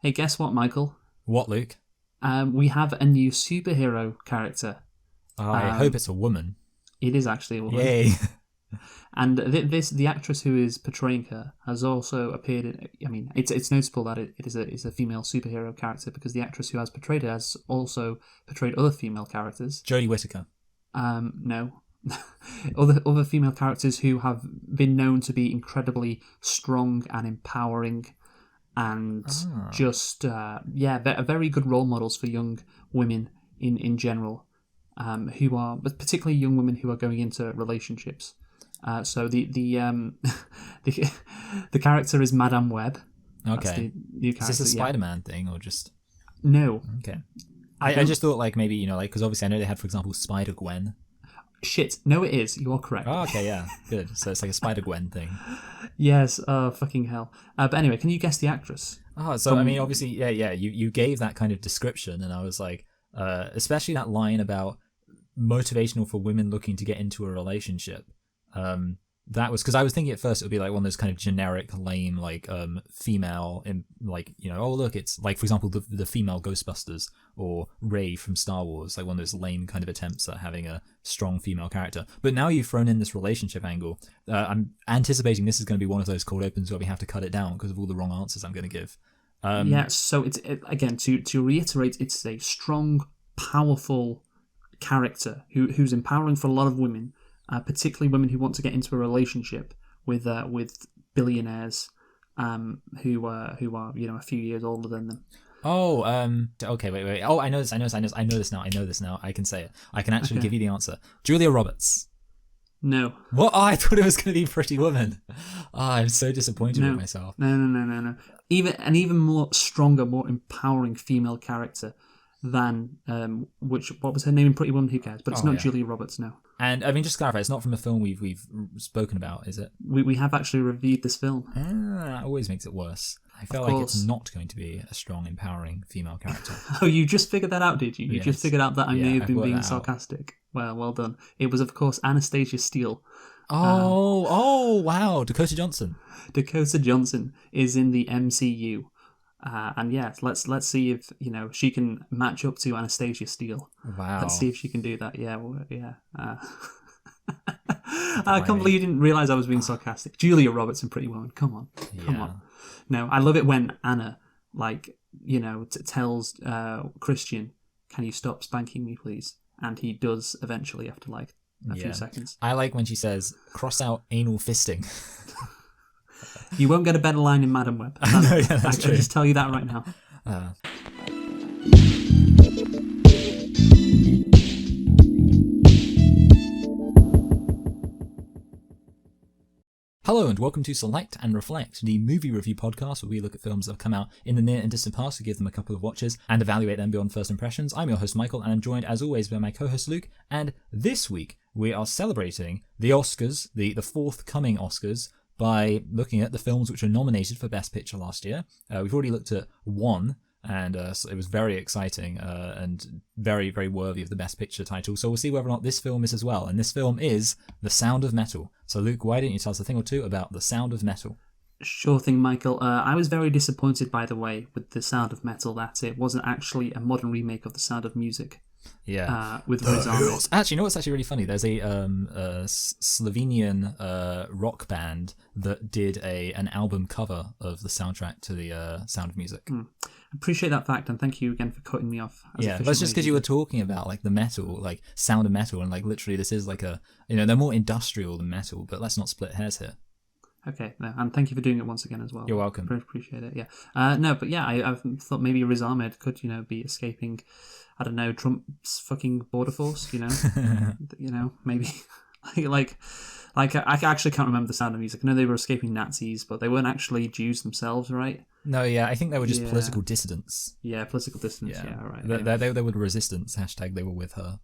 Hey, guess what, Michael? What, Luke? We have a new superhero character. I hope it's a woman. It is actually a woman. Yay. And the actress who is portraying her has also appeared in. I mean, it's noticeable that it is a female superhero character because the actress who has portrayed her has also portrayed other female characters. Jodie Whittaker. No. other female characters who have been known to be incredibly strong and empowering and just very good role models for young women in general, who are, but particularly young women who are going into relationships. So the character is Madame Web. Okay. That's the new character. Is this a Spider-Man thing or just... No. Okay. I just thought like maybe, because obviously I know they had, for example, Spider-Gwen. Shit. No, it is. You are correct. Oh, okay, yeah. Good. So it's like a Spider-Gwen thing. Yes. Oh, fucking hell. But anyway, can you guess the actress? Oh, so I mean, obviously, yeah. You gave that kind of description, and I was like, especially that line about motivational for women looking to get into a relationship. That was because I was thinking at first it would be like one of those kind of generic, lame, like female, oh look, it's like, for example, the female Ghostbusters or Rey from Star Wars, like one of those lame kind of attempts at having a strong female character. But now you've thrown in this relationship angle. I'm anticipating this is going to be one of those cold opens where we have to cut it down because of all the wrong answers I'm going to give. So again to reiterate, it's a strong, powerful character who's empowering for a lot of women. Particularly women who want to get into a relationship with billionaires, who are a few years older than them. Oh, okay, wait. Oh, I know this now. I can say it. I can actually give you the answer. Julia Roberts. No. What? Oh, I thought it was going to be Pretty Woman. Oh, I'm so disappointed with myself. No. Even more stronger, more empowering female character than what was her name in Pretty Woman? Who cares? But it's not Julia Roberts, no. And I mean, just to clarify, it's not from a film we've spoken about, is it? We have actually reviewed this film. That always makes it worse. I feel like it's not going to be a strong, empowering female character. Oh, you just figured that out, did you? You just figured out that I may have been being sarcastic. Well done. It was, of course, Anastasia Steele. Oh, wow. Dakota Johnson. Dakota Johnson is in the MCU. And yeah, let's see if she can match up to Anastasia Steele. Wow. Let's see if she can do that. Yeah. I can't believe you didn't realise I was being sarcastic. Julia Roberts and Pretty Woman. Come on. No, I love it when Anna, tells Christian, "Can you stop spanking me, please?" And he does eventually after a few seconds. I like when she says, "Cross out anal fisting." You won't get a better line in Madam Web. That's true. I'll just tell you that right now. Hello and welcome to Select and Reflect, the movie review podcast where we look at films that have come out in the near and distant past to give them a couple of watches and evaluate them beyond first impressions. I'm your host Michael, and I'm joined as always by my co-host Luke, and this week we are celebrating the Oscars, the forthcoming Oscars, by looking at the films which were nominated for Best Picture last year. We've already looked at one, and so it was very exciting and very, very worthy of the Best Picture title. So we'll see whether or not this film is as well. And this film is The Sound of Metal. So Luke, why don't you tell us a thing or two about The Sound of Metal? Sure thing, Michael. I was very disappointed, by the way, with The Sound of Metal, that it wasn't actually a modern remake of The Sound of Music. Yeah, with Riz Ahmed. Actually, you know what's actually really funny? There's a Slovenian rock band that did an album cover of the soundtrack to the Sound of Music. Appreciate that fact, and thank you again for cutting me off. That's just because you were talking about the metal, Sound of Metal, and literally this is they're more industrial than metal, but let's not split hairs here. Okay, and thank you for doing it once again as well. You're welcome. Very appreciate it. Yeah. I thought maybe Riz Ahmed could be escaping, I don't know, Trump's fucking border force. Maybe I actually can't remember The Sound of Music. I know they were escaping Nazis, but they weren't actually Jews themselves, right? No, yeah, I think they were just political dissidents. Yeah, political dissidents. Yeah, right. They were resistance. # they were with her.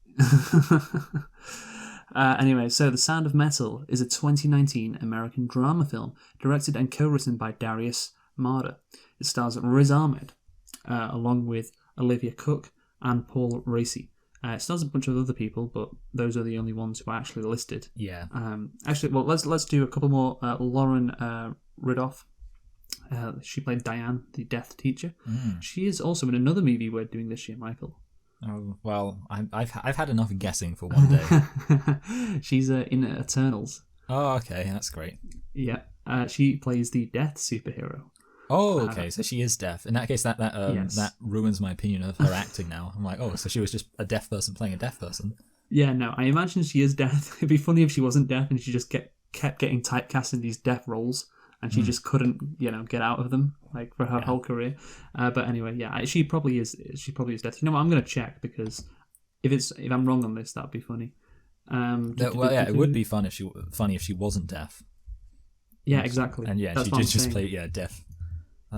Anyway, so The Sound of Metal is a 2019 American drama film directed and co-written by Darius Marder. It stars Riz Ahmed, along with Olivia Cook and Paul Raci. It stars a bunch of other people, but those are the only ones who are actually listed. Yeah. Let's do a couple more. Lauren Ridloff She played Diane, the death teacher. She is also in another movie we're doing this year, Michael. Oh, well, I've had enough guessing for one day. She's in Eternals. Oh, okay, that's great. Yeah, she plays the death superhero. Oh, okay, so she is deaf. In that case, that Yes. that ruins my opinion of her acting now. I'm like, oh, so she was just a deaf person playing a deaf person. Yeah, no, I imagine she is deaf. It'd be funny if she wasn't deaf and she just kept getting typecast in these deaf roles, and she just couldn't, get out of them like for her whole career. But anyway, yeah, she probably is. She probably is deaf. You know what? I'm gonna check because if I'm wrong on this, that'd be funny. It would be funny if she wasn't deaf. Yeah, exactly. And yeah, That's she what I'm just saying. played deaf.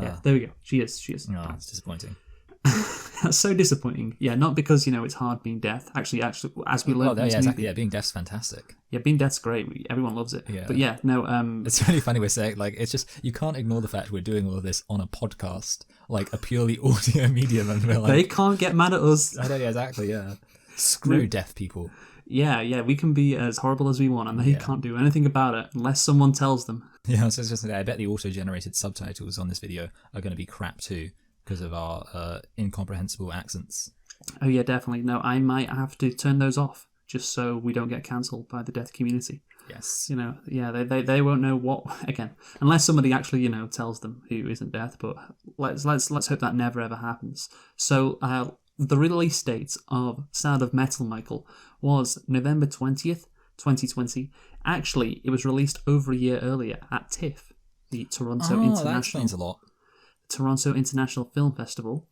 Yeah, there we go. She is. Oh, it's disappointing. That's so disappointing. Yeah, not because it's hard being deaf. Actually, as we learned, exactly. Yeah, being deaf's fantastic. Yeah, being deaf's great. Everyone loves it. Yeah. But yeah, no. It's really funny we're saying it's just you can't ignore the fact we're doing all of this on a podcast, like a purely audio medium, and we're like they can't get mad at us. I know, yeah, exactly, yeah. Screw deaf people. Yeah, we can be as horrible as we want, and they can't do anything about it unless someone tells them. Yeah, so it's just I bet the auto-generated subtitles on this video are going to be crap too because of our incomprehensible accents. Oh yeah, definitely. No, I might have to turn those off just so we don't get cancelled by the deaf community. Yes. They won't know what again unless somebody actually tells them who isn't deaf. But let's hope that never ever happens. So the release date of Sound of Metal, Michael, was November 20th, 2020. Actually, it was released over a year earlier at TIFF, the That explains a lot. Toronto International Film Festival.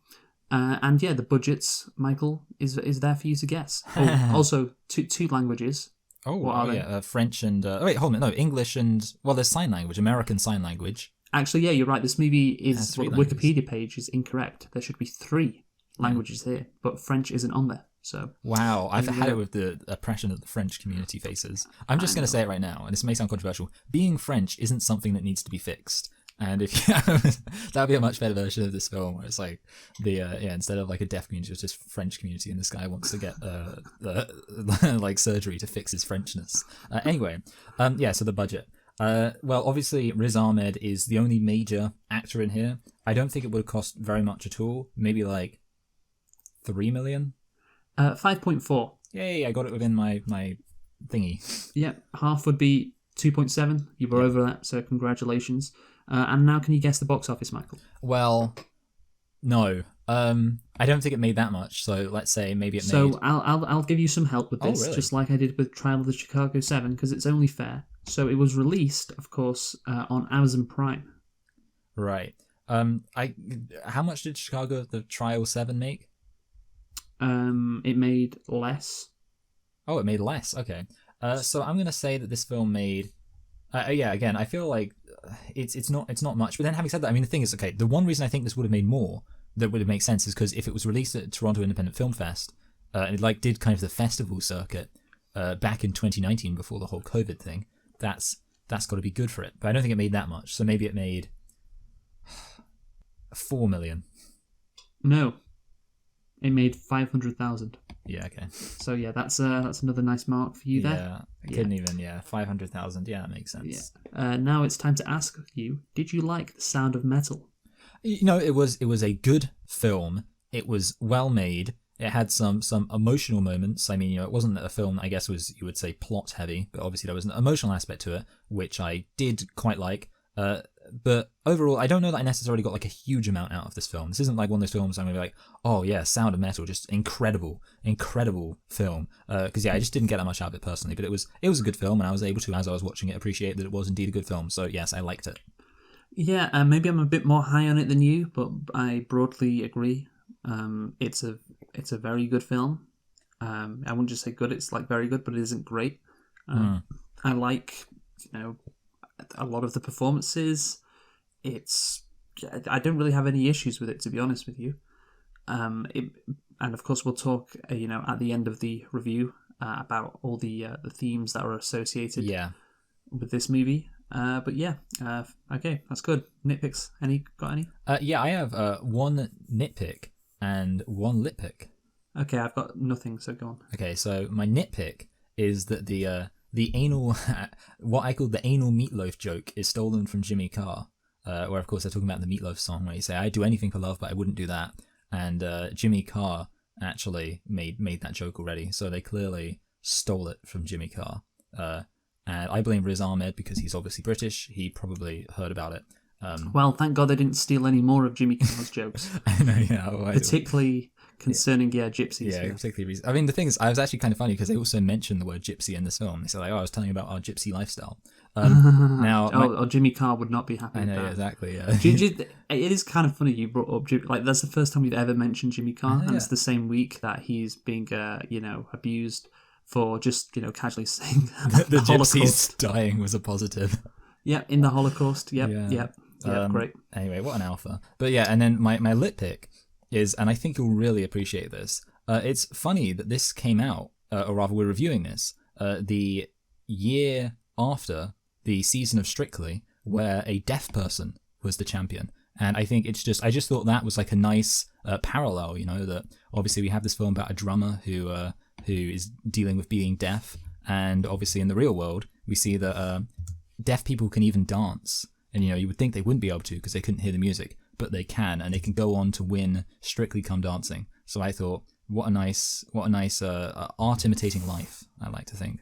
And yeah, the budgets, Michael, is there for you to guess. Oh, also, two languages. Oh, what are they? French and... wait, hold on. No, English and... Well, there's sign language, American Sign Language. Actually, yeah, you're right. This movie is... Well, the Wikipedia page is incorrect. There should be 3 languages here, but French isn't on there. So wow, I've had it with the oppression that the French community faces. I'm just going to say it right now, and this may sound controversial. Being French isn't something that needs to be fixed. And if that would be a much better version of this film, where it's like instead of like a deaf community, it's just French community, and this guy wants to get like surgery to fix his Frenchness. Anyway, so the budget. Well, obviously Riz Ahmed is the only major actor in here. I don't think it would have cost very much at all. Maybe like 3 million. 5.4. Yay! I got it within my thingy. Yep, half would be 2.7. You were over that, so congratulations. And now, can you guess the box office, Michael? Well, no. I don't think it made that much. So let's say maybe it made. So I'll give you some help with this, really? just like I did with Trial of the Chicago 7, because it's only fair. So it was released, of course, on Amazon Prime. Right. How much did the Trial 7 make? It made less. Oh, it made less. Okay. So I'm gonna say that this film made. Again, I feel like it's not much. But then, having said that, I mean, the thing is, okay, the one reason I think this would have made more, that would have made sense, is because if it was released at Toronto Independent Film Fest, and it did kind of the festival circuit back in 2019 before the whole COVID thing, that's got to be good for it. But I don't think it made that much. So maybe it made 4 million. No. It made 500,000. Yeah, okay. So yeah, that's another nice mark for you there. Yeah, I couldn't even. Yeah, 500,000. Yeah, that makes sense. Yeah. Now it's time to ask you: did you like The Sound of Metal? It was a good film. It was well made. It had some emotional moments. I mean, it wasn't a film, I guess, you would say plot heavy, but obviously there was an emotional aspect to it, which I did quite like. But overall, I don't know that I necessarily got like a huge amount out of this film. This isn't like one of those films I'm going to be like, oh yeah, Sound of Metal, just incredible film. Because I just didn't get that much out of it personally. But it was a good film, and I was able to, as I was watching it, appreciate that it was indeed a good film. So yes, I liked it. Yeah, maybe I'm a bit more high on it than you, but I broadly agree. It's a very good film. I wouldn't just say good; it's like very good, but it isn't great. I like a lot of the performances. I don't really have any issues with it, to be honest with you. And of course we'll talk at the end of the review about all the themes that are associated with this movie. But yeah, okay, that's good. Nitpicks, got any? I have one nitpick and one lit pick. Okay, I've got nothing, so go on. Okay, so my nitpick is that the anal, what I call the anal meatloaf joke, is stolen from Jimmy Carr. where of course they're talking about the Meatloaf song where you say, "I'd do anything for love, but I wouldn't do that." And Jimmy Carr actually made that joke already, so they clearly stole it from Jimmy Carr. And I blame Riz Ahmed because he's obviously British. He probably heard about it. Well, thank God they didn't steal any more of Jimmy Carr's jokes. I know, yeah. Particularly concerning, gypsies. Yeah, particularly. I mean, the thing is, I was actually kind of funny because they also mentioned the word gypsy in this film. They said, like, "Oh, I was telling you about our gypsy lifestyle." Jimmy Carr would not be happy with that. Yeah, exactly, yeah. It is kind of funny you brought up, like, that's the first time we've ever mentioned Jimmy Carr, and it's the same week that he's being, abused for just, casually saying the gypsies dying was a positive. Yeah, in the Holocaust. Yep. Great. Anyway, what an alpha. But yeah, and then my lit pick is, and I think you'll really appreciate this, it's funny that this came out, or rather we're reviewing this, the year after the season of Strictly, where a deaf person was the champion. And I think I just thought that was like a nice parallel, that obviously we have this film about a drummer who is dealing with being deaf, and obviously in the real world, we see that deaf people can even dance. And, you would think they wouldn't be able to because they couldn't hear the music, but they can, and they can go on to win Strictly Come Dancing. So I thought, what a nice art imitating life, I like to think.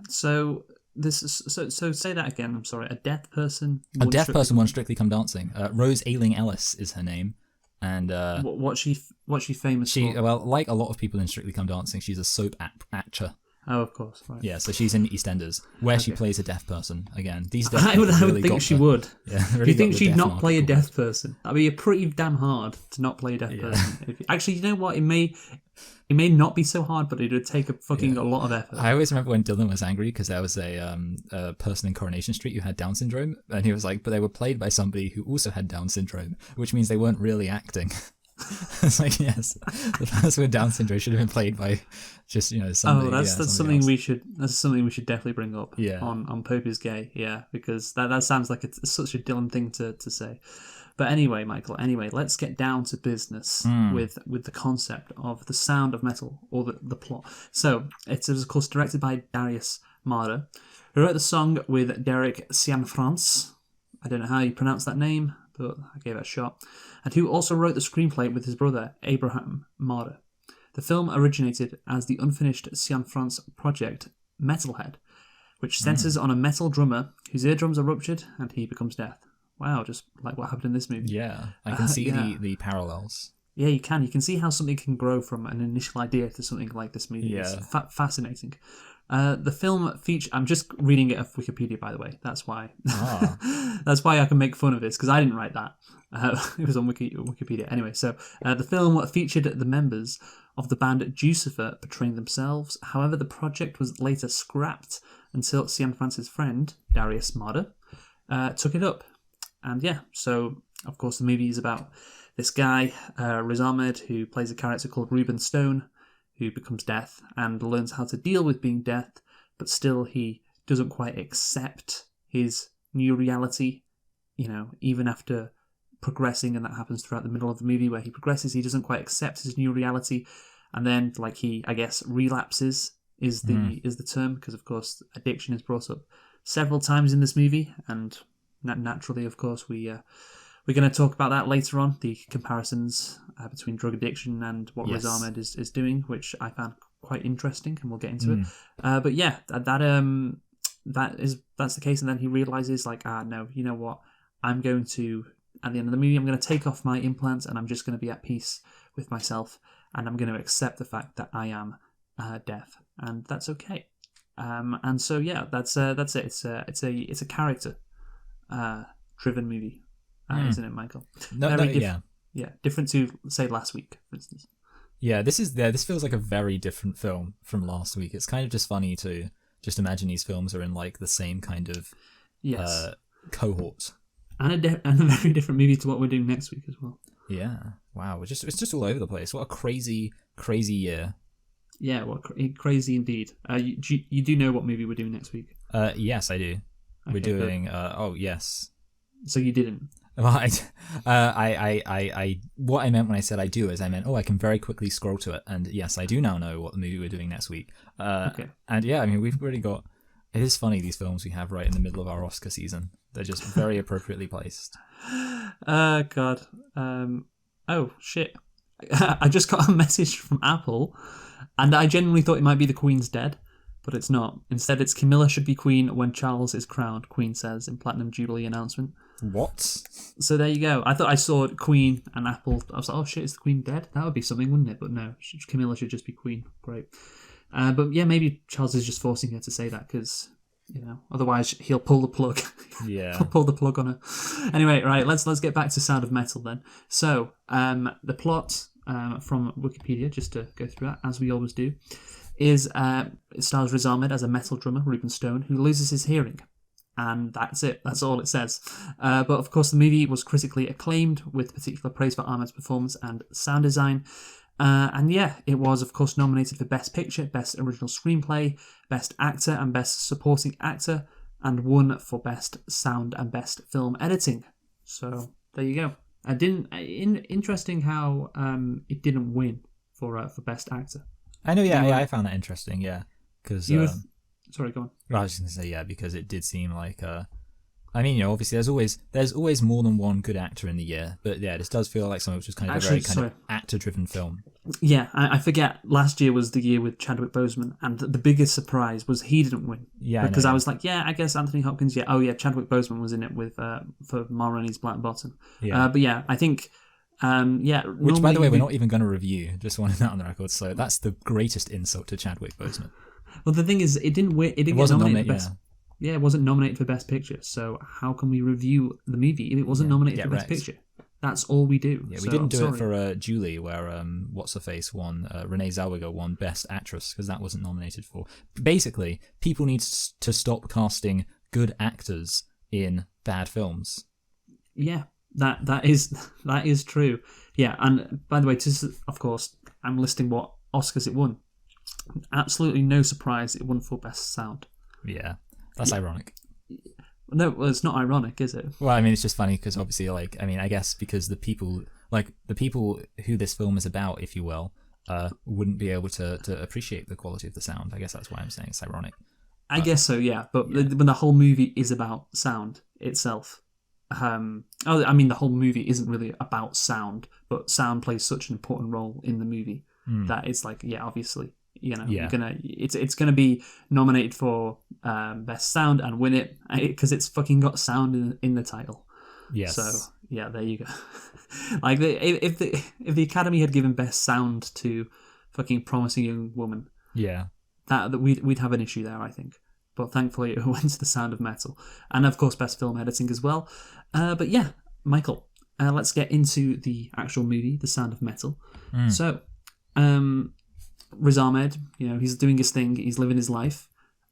So say that again. I'm sorry. A deaf person. Won Strictly Come Dancing. Rose Ayling-Ellis is her name, and what's she famous for? Well, like a lot of people in Strictly Come Dancing, she's a soap actor. Oh, of course. Right. Yeah, so she's in EastEnders, where she plays a deaf person. Again, these deaf I would really think she would. Yeah, really. Do you think she'd not play a deaf person? That'd be pretty damn hard to not play a deaf person. Actually, you know what? It may not be so hard, but it would take a lot of effort. I always remember when Dylan was angry because there was a person in Coronation Street who had Down syndrome, and he was like, but they were played by somebody who also had Down syndrome, which means they weren't really acting. It's like, yes, the person with Down syndrome should have been played by just somebody. Oh, that's something else. we should definitely bring up. Yeah. On Pope is Gay. Yeah, because that sounds like it's such a Dylan thing to say. But anyway, Michael. Let's get down to business with the concept of the sound of metal, or the plot. So it is of course directed by Darius Marder, who wrote the song with Derek Cianfrance. I don't know how you pronounce that name, but I gave it a shot. And who also wrote the screenplay with his brother, Abraham Marder. The film originated as the unfinished Cianfrance project, Metalhead, which centres on a metal drummer whose eardrums are ruptured and he becomes deaf. Wow, just like what happened in this movie. Yeah, I can see the parallels. Yeah, you can. You can see how something can grow from an initial idea to something like this movie. Yeah. It's fascinating. The film feature. I'm just reading it off Wikipedia, by the way. That's why. That's why I can make fun of this, because I didn't write that. It was on Wikipedia. Anyway, so the film featured the members of the band Jucifer portraying themselves. However, the project was later scrapped until Cianfrance's friend, Darius Marder, took it up. And yeah, so of course the movie is about this guy, Riz Ahmed, who plays a character called Reuben Stone, who becomes deaf and learns how to deal with being deaf, but still he doesn't quite accept his new reality, even after progressing, and that happens throughout the middle of the movie where he progresses, he doesn't quite accept his new reality, and then he, I guess, relapses is the term, because of course addiction is brought up several times in this movie, and naturally, of course, we're going to talk about that later on, the comparisons between drug addiction and what Riz Ahmed is doing, which I found quite interesting, and we'll get into it. But yeah, that's the case, and then he realizes, no, you know what? I'm going to, at the end of the movie, I'm going to take off my implants, and I'm just going to be at peace with myself, and I'm going to accept the fact that I am deaf, and that's okay. And so yeah, that's it. It's a character driven movie. Isn't it, Michael? Yeah, different to say last week, for instance. Yeah, this feels like a very different film from last week. It's kind of just funny to just imagine these films are in the same kind of cohort, and a very different movie to what we're doing next week as well. Yeah, wow, it's just all over the place. What a crazy year. Yeah, crazy indeed. You do know what movie we're doing next week? Yes, I do. Okay, we're doing. Oh yes. So you didn't. Well, I what I meant when I said I do is I meant, I can very quickly scroll to it, and yes, I do now know what the movie we're doing next week. Okay. And yeah, I mean, we've already got It is funny, these films we have right in the middle of our Oscar season. They're just very appropriately placed. God. Oh, shit. I just got a message from Apple, and I genuinely thought it might be The Queen's dead, but it's not. Instead, it's Camilla should be queen when Charles is crowned, Queen says in Platinum Jubilee announcement. What? So there you go. I thought I saw Queen and Apple. I was like, oh shit, is the Queen dead? That would be something, wouldn't it? But no, Camilla should just be queen. Great. But yeah, maybe Charles is just forcing her to say that because, otherwise he'll pull the plug. Yeah. He'll pull the plug on her. Anyway, right, let's get back to Sound of Metal then. So, the plot from Wikipedia, just to go through that, as we always do, is it stars Riz Ahmed as a metal drummer, Reuben Stone, who loses his hearing. And that's it. That's all it says. But of course, the movie was critically acclaimed, with particular praise for Ahmed's performance and sound design. And yeah, it was, of course, nominated for Best Picture, Best Original Screenplay, Best Actor, and Best Supporting Actor, and won for Best Sound and Best Film Editing. So there you go. Interesting how it didn't win for Best Actor. I know. Yeah, I found that interesting. Yeah, because. Sorry, go on. I was just going to say, yeah, because it did seem like, obviously there's always more than one good actor in the year, but yeah, this does feel like something which was kind of a very kind of actor-driven film. Yeah, I forget, last year was the year with Chadwick Boseman, and the biggest surprise was he didn't win. Yeah, because I was like, yeah, I guess Anthony Hopkins, yeah, oh yeah, Chadwick Boseman was in it with, for Ma Rainey's Black Bottom. Yeah. But yeah, I think, which, by the way, we're not even going to review, just wanted that on the record, so that's the greatest insult to Chadwick Boseman. Well, the thing is, it didn't win. It wasn't nominated for Best. Yeah, it wasn't nominated for Best Picture. So how can we review the movie if it wasn't nominated for Best Picture? That's all we do. Yeah, we didn't do it for Julie, where what's her face won. Renee Zellweger won Best Actress because that wasn't nominated for. Basically, people need to stop casting good actors in bad films. Yeah, that is true. Yeah, and by the way, of course, I'm listing what Oscars it won. Absolutely no surprise it won for Best Sound. Yeah, that's ironic. No, well, it's not ironic, is it? Well, I mean, it's just funny because obviously, I guess because the people who this film is about, if you will, wouldn't be able to appreciate the quality of the sound. I guess that's why I'm saying it's ironic. I guess so, yeah. But when the whole movie is about sound itself. The whole movie isn't really about sound, but sound plays such an important role in the movie that it's like, yeah, obviously. It's gonna be nominated for Best Sound and win it because it's fucking got sound in the title. Yes. So yeah, there you go. Like if the Academy had given Best Sound to fucking Promising Young Woman, yeah, that we'd have an issue there, I think. But thankfully, it went to The Sound of Metal, and of course, Best Film Editing as well. But yeah, Michael, let's get into the actual movie, The Sound of Metal. So, Riz Ahmed, he's doing his thing, he's living his life,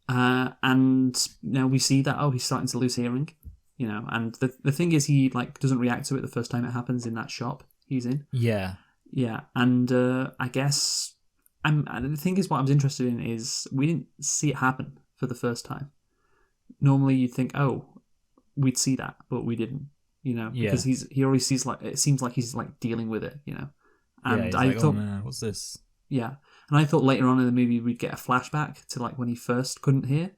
and we see that he's starting to lose hearing, and the thing is he doesn't react to it the first time it happens in that shop he's in. Yeah, and I guess and the thing is, what I was interested in is we didn't see it happen for the first time. Normally you'd think, we'd see that, but we didn't, because he always sees it seems like he's dealing with it, and I thought, oh man, what's this? Yeah. And I thought later on in the movie we'd get a flashback to when he first couldn't hear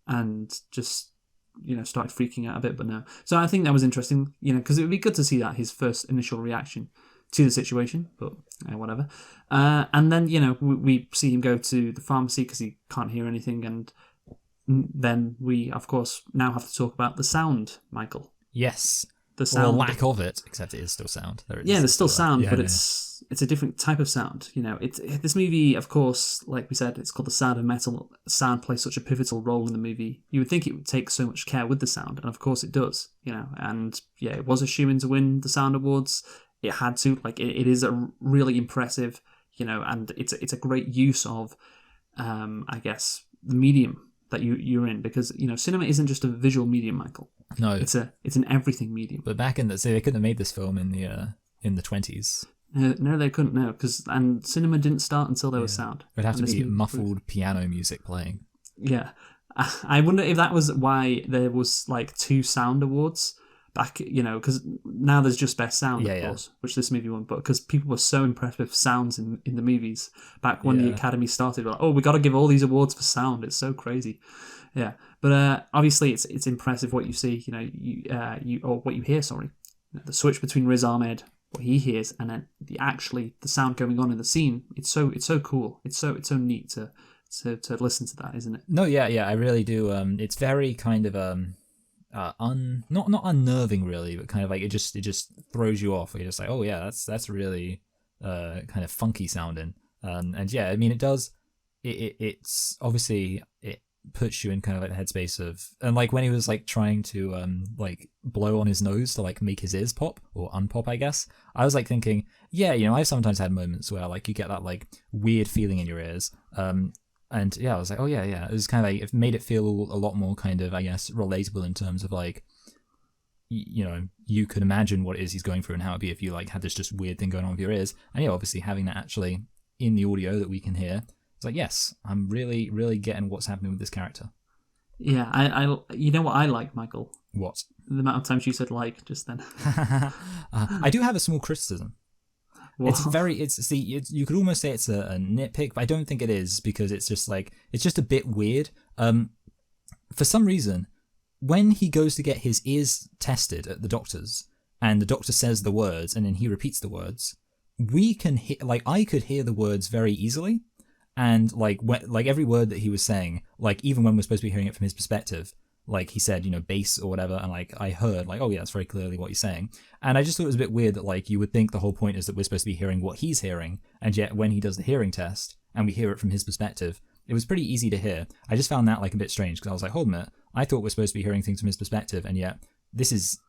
and just, started freaking out a bit, but no. So I think that was interesting, because it would be good to see that, his first initial reaction to the situation, but whatever. And then, we see him go to the pharmacy because he can't hear anything, and then we, of course, now have to talk about the sound, Michael. Yes. The sound. Or lack of it, except it is still sound. There's still sound, but it's a different type of sound. This movie, of course, like we said, it's called The Sound of Metal. Sound plays such a pivotal role in the movie. You would think it would take so much care with the sound, and of course it does. And yeah, it was assuming to win the Sound Awards. It had to. It is a really impressive, and it's a great use of, I guess, the medium that you're in, because cinema isn't just a visual medium, Michael. No, it's an everything medium. But back in they couldn't have made this film in the 20s. No, they couldn't. No, and cinema didn't start until there was sound. It'd have to be muffled piano music playing. Yeah, I wonder if that was why there was 2 sound awards back. Because now there's just Best Sound, of course, which this movie won. But because people were so impressed with sounds in the movies back when the Academy started, we're like, we got to give all these awards for sound. It's so crazy. Yeah, but obviously it's impressive what you see. You or what you hear. Sorry, the switch between Riz Ahmed, what he hears, and then the sound going on in the scene. It's so cool. It's so neat to listen to that, isn't it? No, yeah, I really do. It's very kind of not unnerving really, but kind of like it just throws you off. You're just like, oh yeah, that's really kind of funky sounding. And yeah, I mean it does. It's obviously it puts you in kind of like the headspace of, and like when he was like trying to like blow on his nose to like make his ears pop or unpop, I guess. I was like thinking, yeah, I've sometimes had moments where like you get that like weird feeling in your ears. And yeah, I was like, oh yeah. It was kind of like, it made it feel a lot more kind of, I guess, relatable in terms of like, you could imagine what it is he's going through and how it'd be if you like had this just weird thing going on with your ears. And yeah, obviously having that actually in the audio that we can hear, it's like, yes, I'm really, really getting what's happening with this character. Yeah, I you know what I like, Michael? What? The amount of times you said like just then. I do have a small criticism. What? You could almost say it's a nitpick, but I don't think it is, because it's just a bit weird. For some reason, when he goes to get his ears tested at the doctor's, and the doctor says the words, and then he repeats the words, we can hear, like, I could hear the words very easily, and like every word that he was saying, like even when we're supposed to be hearing it from his perspective, like he said, bass or whatever, and like I heard like, oh yeah, that's very clearly what he's saying. And I just thought it was a bit weird that like you would think the whole point is that we're supposed to be hearing what he's hearing, and yet when he does the hearing test and we hear it from his perspective, it was pretty easy to hear. I just found that like a bit strange, because I was like, hold a minute, I thought we're supposed to be hearing things from his perspective, and yet this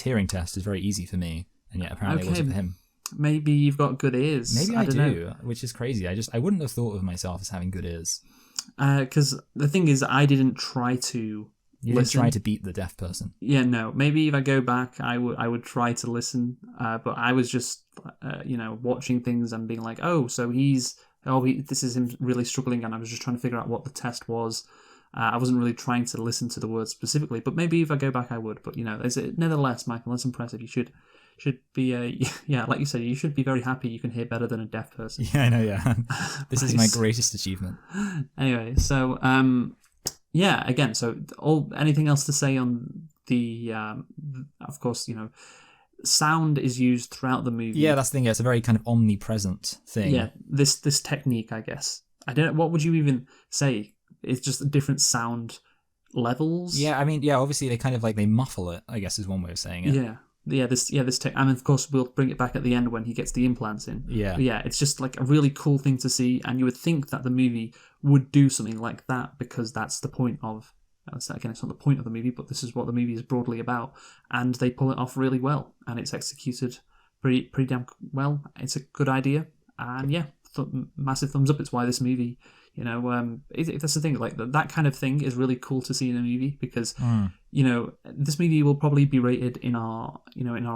hearing test is very easy for me, and yet apparently it wasn't for him. Maybe you've got good ears. Maybe I do know. Which is crazy. I wouldn't have thought of myself as having good ears. Because the thing is, I didn't try to. You didn't try to beat the deaf person. Yeah, no. Maybe if I go back, I would try to listen. But I was just, watching things and being like, oh, so this is him really struggling, and I was just trying to figure out what the test was. I wasn't really trying to listen to the words specifically, but maybe if I go back, I would. But nevertheless, Michael, that's impressive. You should be like you said, you should be very happy you can hear better than a deaf person. Yeah, I know. Yeah, this is my greatest achievement. Anyway, so again, so anything else to say on the of course, sound is used throughout the movie. Yeah, that's the thing. Yeah, it's a very kind of omnipresent thing. Yeah, this technique, I guess. I don't know, what would you even say? It's just different sound levels. Yeah, I mean, yeah, obviously they kind of like they muffle it, I guess is one way of saying it. This tech, and of course we'll bring it back at the end when he gets the implants in. Yeah, but yeah, it's just like a really cool thing to see, and you would think that the movie would do something like that, because that's the point of. Again, it's not the point of the movie, but this is what the movie is broadly about, and they pull it off really well, and it's executed pretty damn well. It's a good idea, and yeah, massive thumbs up. It's why this movie. That's the thing. Like that kind of thing is really cool to see in a movie, because this movie will probably be rated in our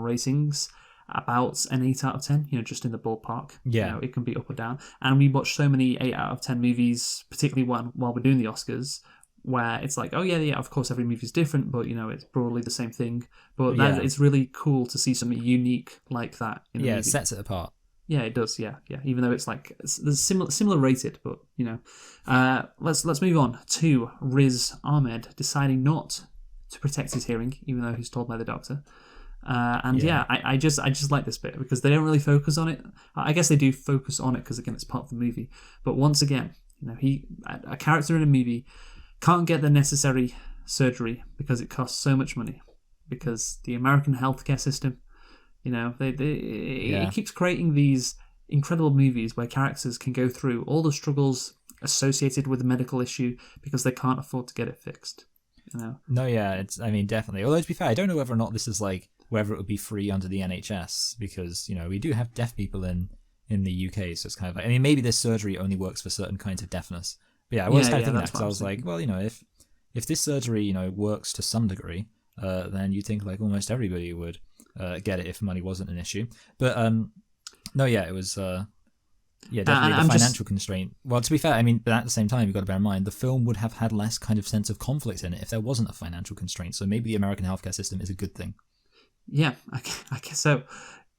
ratings about an 8 out of 10. Just in the ballpark. Yeah, it can be up or down. And we watch so many 8 out of 10 movies, particularly while we're doing the Oscars, where it's like, oh yeah, of course every movie is different, but it's broadly the same thing. But it's really cool to see something unique like that in a movie. It sets it apart. Yeah, it does. Yeah. Even though it's like there's similar rated, but let's move on to Riz Ahmed deciding not to protect his hearing, even though he's told by the doctor. I just like this bit, because they don't really focus on it. I guess they do focus on it because again it's part of the movie. But once again, a character in a movie can't get the necessary surgery because it costs so much money, because the American healthcare system. It keeps creating these incredible movies where characters can go through all the struggles associated with a medical issue because they can't afford to get it fixed. No, yeah, definitely. Although to be fair, I don't know whether or not this is like whether it would be free under the NHS, because we do have deaf people in the UK, so it's kind of like, maybe this surgery only works for certain kinds of deafness. But yeah, I was kind of thinking that, because I was like, well, if this surgery works to some degree, then you'd think like almost everybody would. Get it if money wasn't an issue, but no, yeah, it was definitely the financial constraint. Well, to be fair, but at the same time, you've got to bear in mind the film would have had less kind of sense of conflict in it if there wasn't a financial constraint. So maybe the American healthcare system is a good thing. Yeah, I guess so.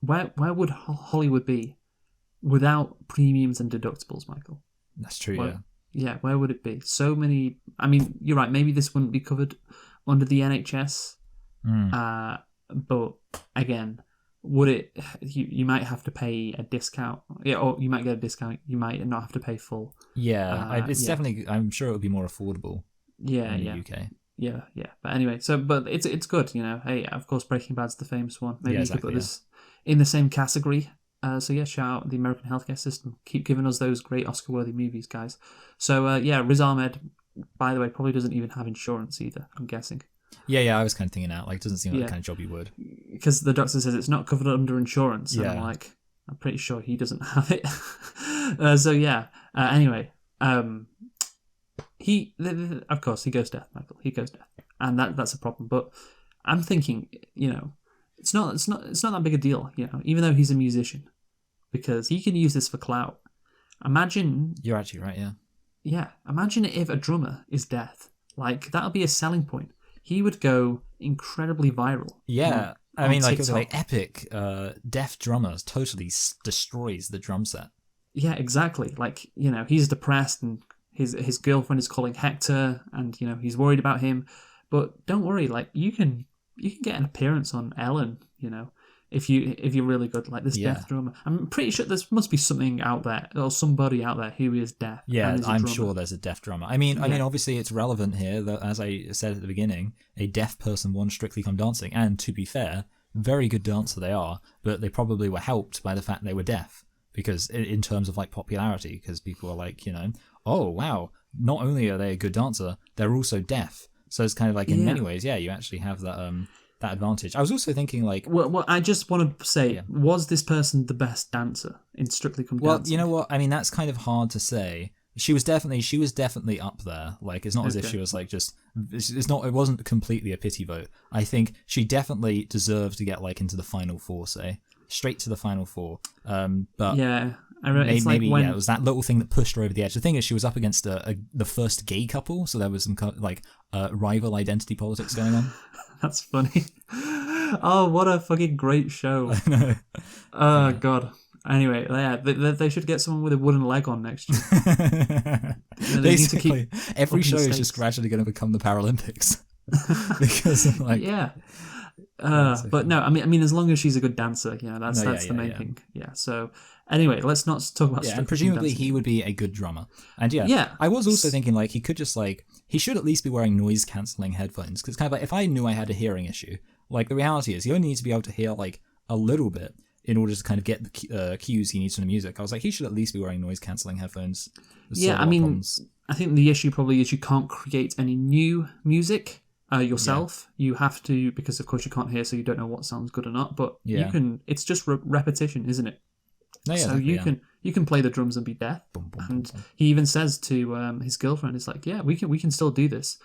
Where would Hollywood be without premiums and deductibles, Michael? That's true. Yeah, where would it be? So many. I mean, you're right. Maybe this wouldn't be covered under the NHS. But again, would it? You might have to pay a discount. Yeah, or you might get a discount. You might not have to pay full. Yeah, it's definitely. I'm sure it would be more affordable. Yeah, in the UK. Yeah. But anyway, but it's good. Hey, of course, Breaking Bad's the famous one. Maybe you could put this in the same category. So yeah, shout out the American healthcare system. Keep giving us those great Oscar-worthy movies, guys. So yeah, Riz Ahmed, by the way, probably doesn't even have insurance either, I'm guessing. Yeah, I was kind of thinking that. Like, it doesn't seem like the kind of job you would. Because the doctor says it's not covered under insurance. And I'm like, I'm pretty sure he doesn't have it. So yeah, anyway, of course, he goes deaf, Michael. He goes deaf. And that's a problem. But I'm thinking, it's not that big a deal, even though he's a musician. Because he can use this for clout. Imagine... You're actually right, yeah. Yeah, imagine if a drummer is deaf. Like, that'll be a selling point. He would go incredibly viral. Yeah, I mean, like, epic deaf drummers totally destroys the drum set. Yeah, exactly. Like, he's depressed and his girlfriend is calling Hector and, he's worried about him. But don't worry, like, you can get an appearance on Ellen, if you're really good, like this deaf drummer. I'm pretty sure there must be something out there or somebody out there who is deaf. Yeah, I'm sure there's a deaf drummer. I mean, obviously it's relevant here that, as I said at the beginning, a deaf person won Strictly Come Dancing, and to be fair, very good dancer they are, but they probably were helped by the fact they were deaf, because in terms of like popularity, because people are like, oh wow, not only are they a good dancer, they're also deaf. So it's kind of like in many ways, you actually have that that advantage. I was also thinking like... Well, I just want to say, was this person the best dancer in Strictly Come Dancing? Well, you know what? I mean, that's kind of hard to say. She was definitely up there. Like, it's not as if she was like just... It wasn't completely a pity vote. I think she definitely deserved to get like into the final four, say. Straight to the final four. But yeah, maybe it was that little thing that pushed her over the edge. The thing is, she was up against the first gay couple, so there was some kind of like rival identity politics going on. That's funny. Oh, what a fucking great show. I know. Oh, God. Anyway, they should get someone with a wooden leg on next year. Basically, every show is just gradually going to become the Paralympics. Because, like... Yeah. But no, I mean, as long as she's a good dancer, that's the main thing. Yeah. So anyway, let's not talk about. Yeah, and presumably he would be a good drummer. And I was also thinking like he could just like he should at least be wearing noise cancelling headphones, because kind of like if I knew I had a hearing issue, like the reality is you only need to be able to hear like a little bit in order to kind of get the cues he needs from the music. I was like, he should at least be wearing noise cancelling headphones. Yeah, I mean, I think the issue probably is you can't create any new music. Yourself, you have to, because of course you can't hear, so you don't know what sounds good or not. But you can. It's just repetition, isn't it? No, so you can play the drums and be deaf. Boom, boom, and boom, boom. He even says to his girlfriend, "It's like, we can still do this."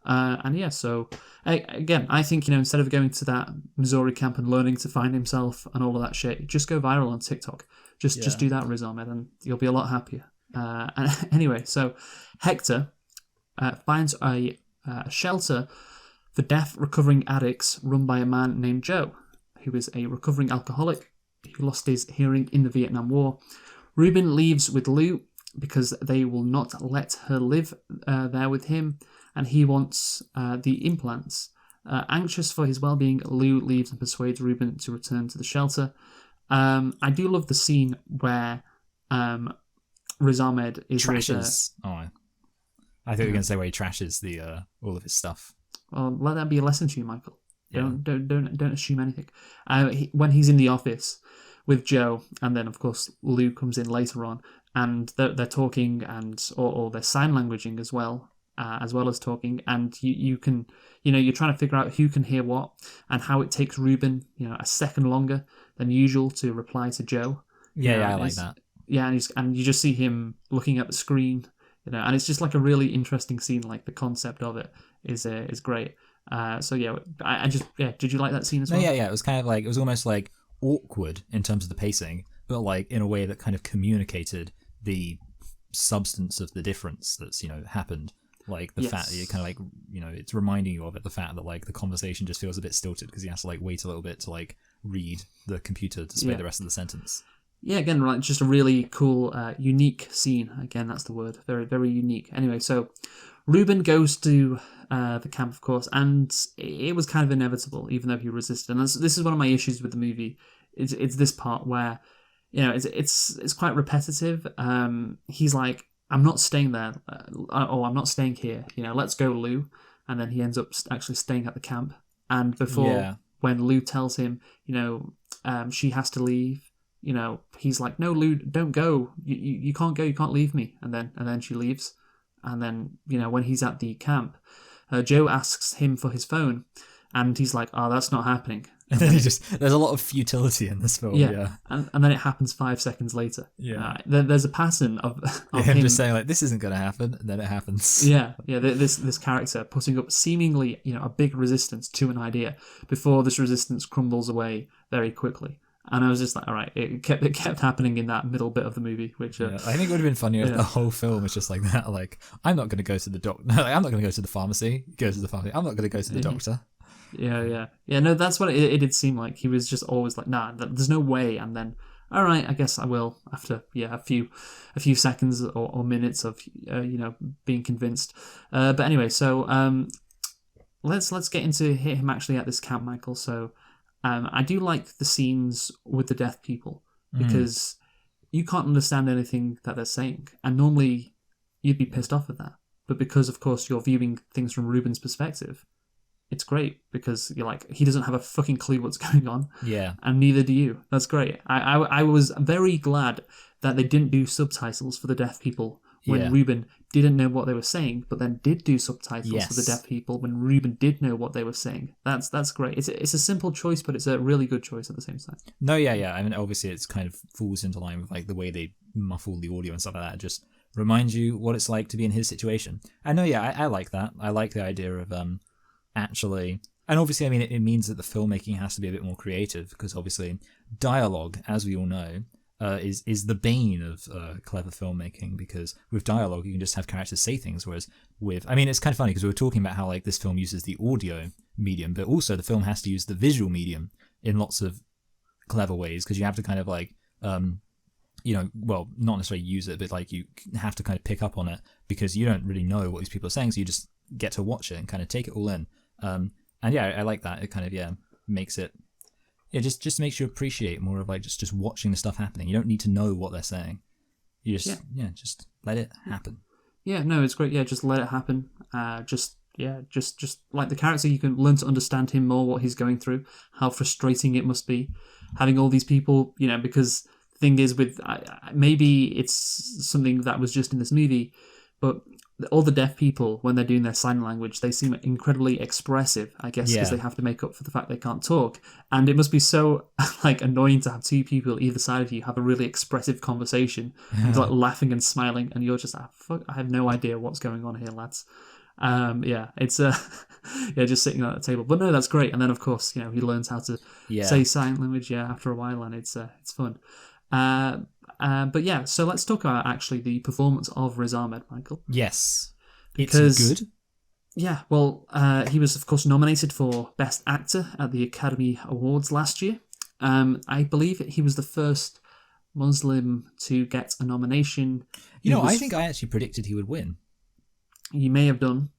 So again, I think instead of going to that Missouri camp and learning to find himself and all of that shit, just go viral on TikTok. Just do that, Riz Ahmed, and you'll be a lot happier. And anyway, so Hector finds a shelter for deaf recovering addicts run by a man named Joe, who is a recovering alcoholic who lost his hearing in the Vietnam War. Reuben leaves with Lou because they will not let her live there with him, and he wants the implants. Anxious for his well-being, Lou leaves and persuades Reuben to return to the shelter. I do love the scene where Riz Ahmed is trashes. I thought you were going to say where he trashes the all of his stuff. Well, let that be a lesson to you, Michael. Don't assume anything. When he's in the office with Joe, and then of course Lou comes in later on, and they're talking or they're sign languaging as well as talking, and you can you're trying to figure out who can hear what and how it takes Reuben a second longer than usual to reply to Joe. I like that. Yeah, and you just see him looking at the screen. And it's just like a really interesting scene. Like the concept of it is great. Did you like that scene as well? Yeah. It was kind of like, it was almost like awkward in terms of the pacing, but like in a way that kind of communicated the substance of the difference that's happened. Like the fact that you kind of like it's reminding you of it. The fact that like the conversation just feels a bit stilted because he has to like wait a little bit to like read the computer to say the rest of the sentence. Yeah, again, right, just a really cool, unique scene. Again, that's the word. Very, very unique. Anyway, so Reuben goes to the camp, of course, and it was kind of inevitable, even though he resisted. And this is one of my issues with the movie. It's this part where, it's quite repetitive. He's like, I'm not staying there. I'm not staying here. Let's go, Lou. And then he ends up actually staying at the camp. And before, when Lou tells him, she has to leave, he's like, no, Lou, don't go. You can't go. You can't leave me. And then she leaves. And then, when he's at the camp, Joe asks him for his phone, and he's like, oh, that's not happening. And then there's a lot of futility in this film. Yeah. And then it happens 5 seconds later. Yeah. There's a pattern of him just saying, like, this isn't going to happen, and then it happens. Yeah. This character putting up seemingly, a big resistance to an idea before this resistance crumbles away very quickly. And I was just like, all right, it kept happening in that middle bit of the movie, which I think it would have been funnier if the whole film was just like that. Like, I'm not going to go to the doctor. I'm not going to go to the pharmacy. He goes to the pharmacy. I'm not going to go to the doctor. Yeah. No, that's what it did seem like. He was just always like, nah, there's no way. And then, all right, I guess I will. After a few seconds or minutes of being convinced. But anyway, so let's get into him actually at this camp, Michael. So. I do like the scenes with the deaf people because you can't understand anything that they're saying. And normally you'd be pissed off at that. But because, of course, you're viewing things from Reuben's perspective, it's great because you're like, he doesn't have a fucking clue what's going on. Yeah. And neither do you. That's great. I was very glad that they didn't do subtitles for the deaf people when Reuben didn't know what they were saying, but then did do subtitles for the deaf people when Reuben did know what they were saying. That's great. It's a simple choice, but it's a really good choice at the same time. No, yeah. I mean, obviously, it's kind of falls into line with like the way they muffle the audio and stuff like that. It just reminds you what it's like to be in his situation. And no, I like that. I like the idea of actually, and obviously, I mean, it means that the filmmaking has to be a bit more creative because obviously, dialogue, as we all know. Is the bane of clever filmmaking because with dialogue you can just have characters say things, whereas it's kind of funny because we were talking about how like this film uses the audio medium, but also the film has to use the visual medium in lots of clever ways because you have to kind of like well, not necessarily use it, but like you have to kind of pick up on it because you don't really know what these people are saying, so you just get to watch it and kind of take it all in. And I like that. It kind of makes it. It just makes you appreciate more of like just watching the stuff happening. You don't need to know what they're saying. You just just let it happen. Yeah, no, it's great. Yeah, just let it happen. Just like the character, you can learn to understand him more, what he's going through, how frustrating it must be, having all these people. Because the thing is, with maybe it's something that was just in this movie, but all the deaf people, when they're doing their sign language, they seem incredibly expressive, I guess, because they have to make up for the fact they can't talk. And it must be so like annoying to have two people either side of you have a really expressive conversation and like laughing and smiling, and you're just fuck, I have no idea what's going on here, lads. It's just sitting at the table. But no, that's great. And then of course, he learns how to say sign language after a while, and it's fun. But yeah, so let's talk about actually the performance of Riz Ahmed, Michael. Yes, because, it's good. Yeah, well, he was of course nominated for Best Actor at the Academy Awards last year. I believe he was the first Muslim to get a nomination. I think I actually predicted he would win. You may have done.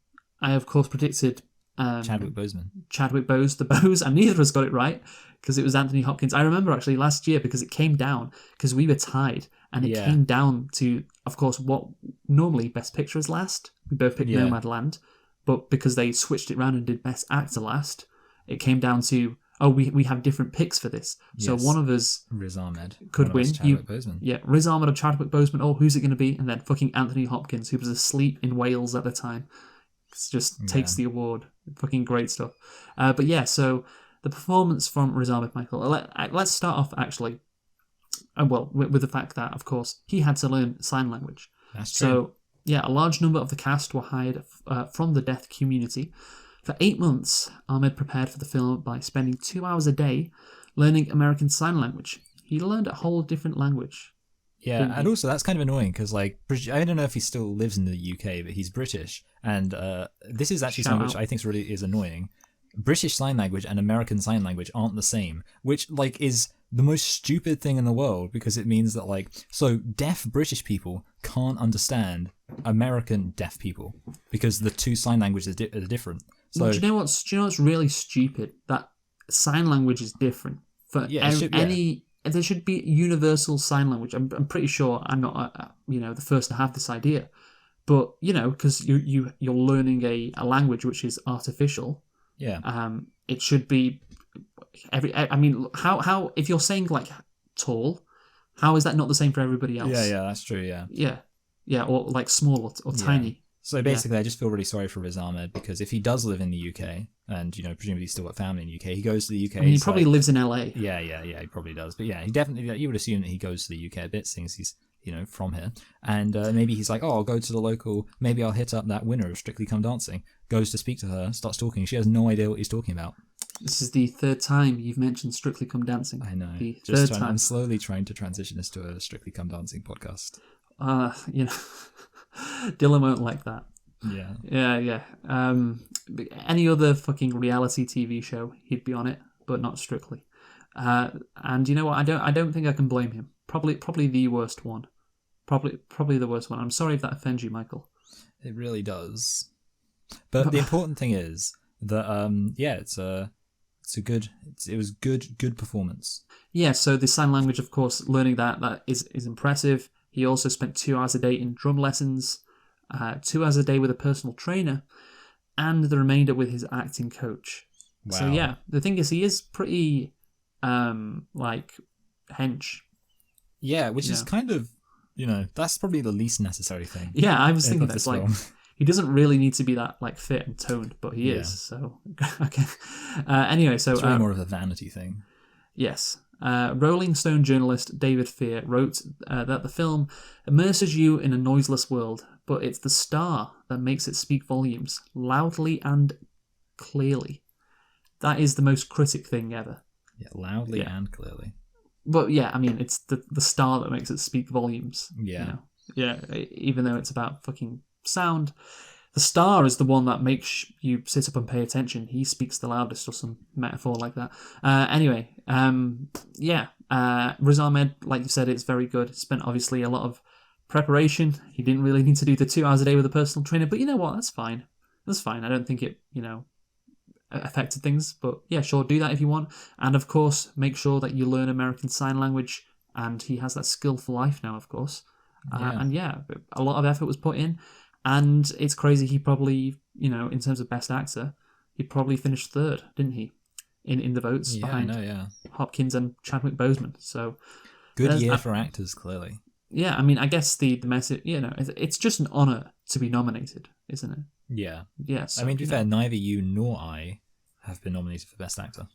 I of course predicted Chadwick Boseman. The Bose, and neither of us got it right because it was Anthony Hopkins. I remember actually last year because it came down because we were tied, and it came down to, of course, what normally Best Picture is last. We both picked Nomadland, but because they switched it around and did Best Actor last, it came down to we have different picks for this. So one of us, Riz Ahmed, could win. Boseman. Yeah, Riz Ahmed or Chadwick Boseman. Oh, who's it going to be? And then fucking Anthony Hopkins, who was asleep in Wales at the time. Just takes the award. Fucking great stuff. But yeah, so the performance from Riz Ahmed, Michael. Let's start off actually. With the fact that, of course, he had to learn sign language. That's true. So yeah, a large number of the cast were hired from the deaf community. For 8 months, Ahmed prepared for the film by spending 2 hours a day learning American Sign Language. He learned a whole different language. Yeah, and also that's kind of annoying because, like, I don't know if he still lives in the UK, but he's British, and this is actually something which I think really is annoying. British Sign Language and American Sign Language aren't the same, which, like, is the most stupid thing in the world, because it means that, like, so deaf British people can't understand American deaf people because the two sign languages are different. So Well, do you know what's really stupid? That sign language is different for There should be universal sign language. I'm pretty sure I'm not the first to have this idea, but because you're learning a language which is artificial. Yeah. It should be how if you're saying like tall, how is that not the same for everybody else? Yeah, that's true. Yeah, or like small or tiny. So basically, I just feel really sorry for Riz Ahmed, because if he does live in the UK, and presumably he's still got family in the UK, he goes to the UK. He probably lives in LA. Yeah, he probably does. But yeah, he definitely, you would assume that he goes to the UK a bit, since he's from here. And maybe he's like, oh, I'll go to the local. Maybe I'll hit up that winner of Strictly Come Dancing. Goes to speak to her, starts talking. She has no idea what he's talking about. This is the third time you've mentioned Strictly Come Dancing. I know. The third time. I'm slowly trying to transition this to a Strictly Come Dancing podcast. Dylan won't like that. Yeah. Any other fucking reality TV show, he'd be on it, but not Strictly. And you know what? I don't think I can blame him. Probably the worst one. Probably the worst one. I'm sorry if that offends you, Michael. It really does. But the important thing is that it was good performance. Yeah. So the sign language, of course, learning that is impressive. He also spent 2 hours a day in drum lessons, 2 hours a day with a personal trainer, and the remainder with his acting coach. Wow. So yeah, the thing is, he is pretty like hench. Yeah, which is kind of, that's probably the least necessary thing. Yeah, I was thinking that's like, he doesn't really need to be that like fit and toned, but he is. So okay. Anyway, so it's really more of a vanity thing. Yes. Rolling Stone journalist David Fear wrote that the film immerses you in a noiseless world, but it's the star that makes it speak volumes, loudly and clearly. That is the most critic thing ever. Yeah, loudly and clearly. But yeah, I mean, it's the star that makes it speak volumes. Yeah. Yeah, even though it's about fucking sound, the star is the one that makes you sit up and pay attention. He speaks the loudest, or some metaphor like that. Anyway, Riz Ahmed, like you said, it's very good. Spent obviously a lot of preparation. He didn't really need to do the 2 hours a day with a personal trainer, but you know what? That's fine. I don't think it, affected things, but yeah, sure, do that if you want. And of course, make sure that you learn American Sign Language, and he has that skill for life now, of course. And a lot of effort was put in, and it's crazy. He probably, in terms of best actor, he probably finished third, didn't he, in the votes behind Hopkins and Chadwick Boseman. So good year for actors, clearly. Yeah, I mean, I guess the message, it's just an honor to be nominated, isn't it? Yeah. Yeah. So, I mean, to be fair, neither you nor I have been nominated for Best Actor.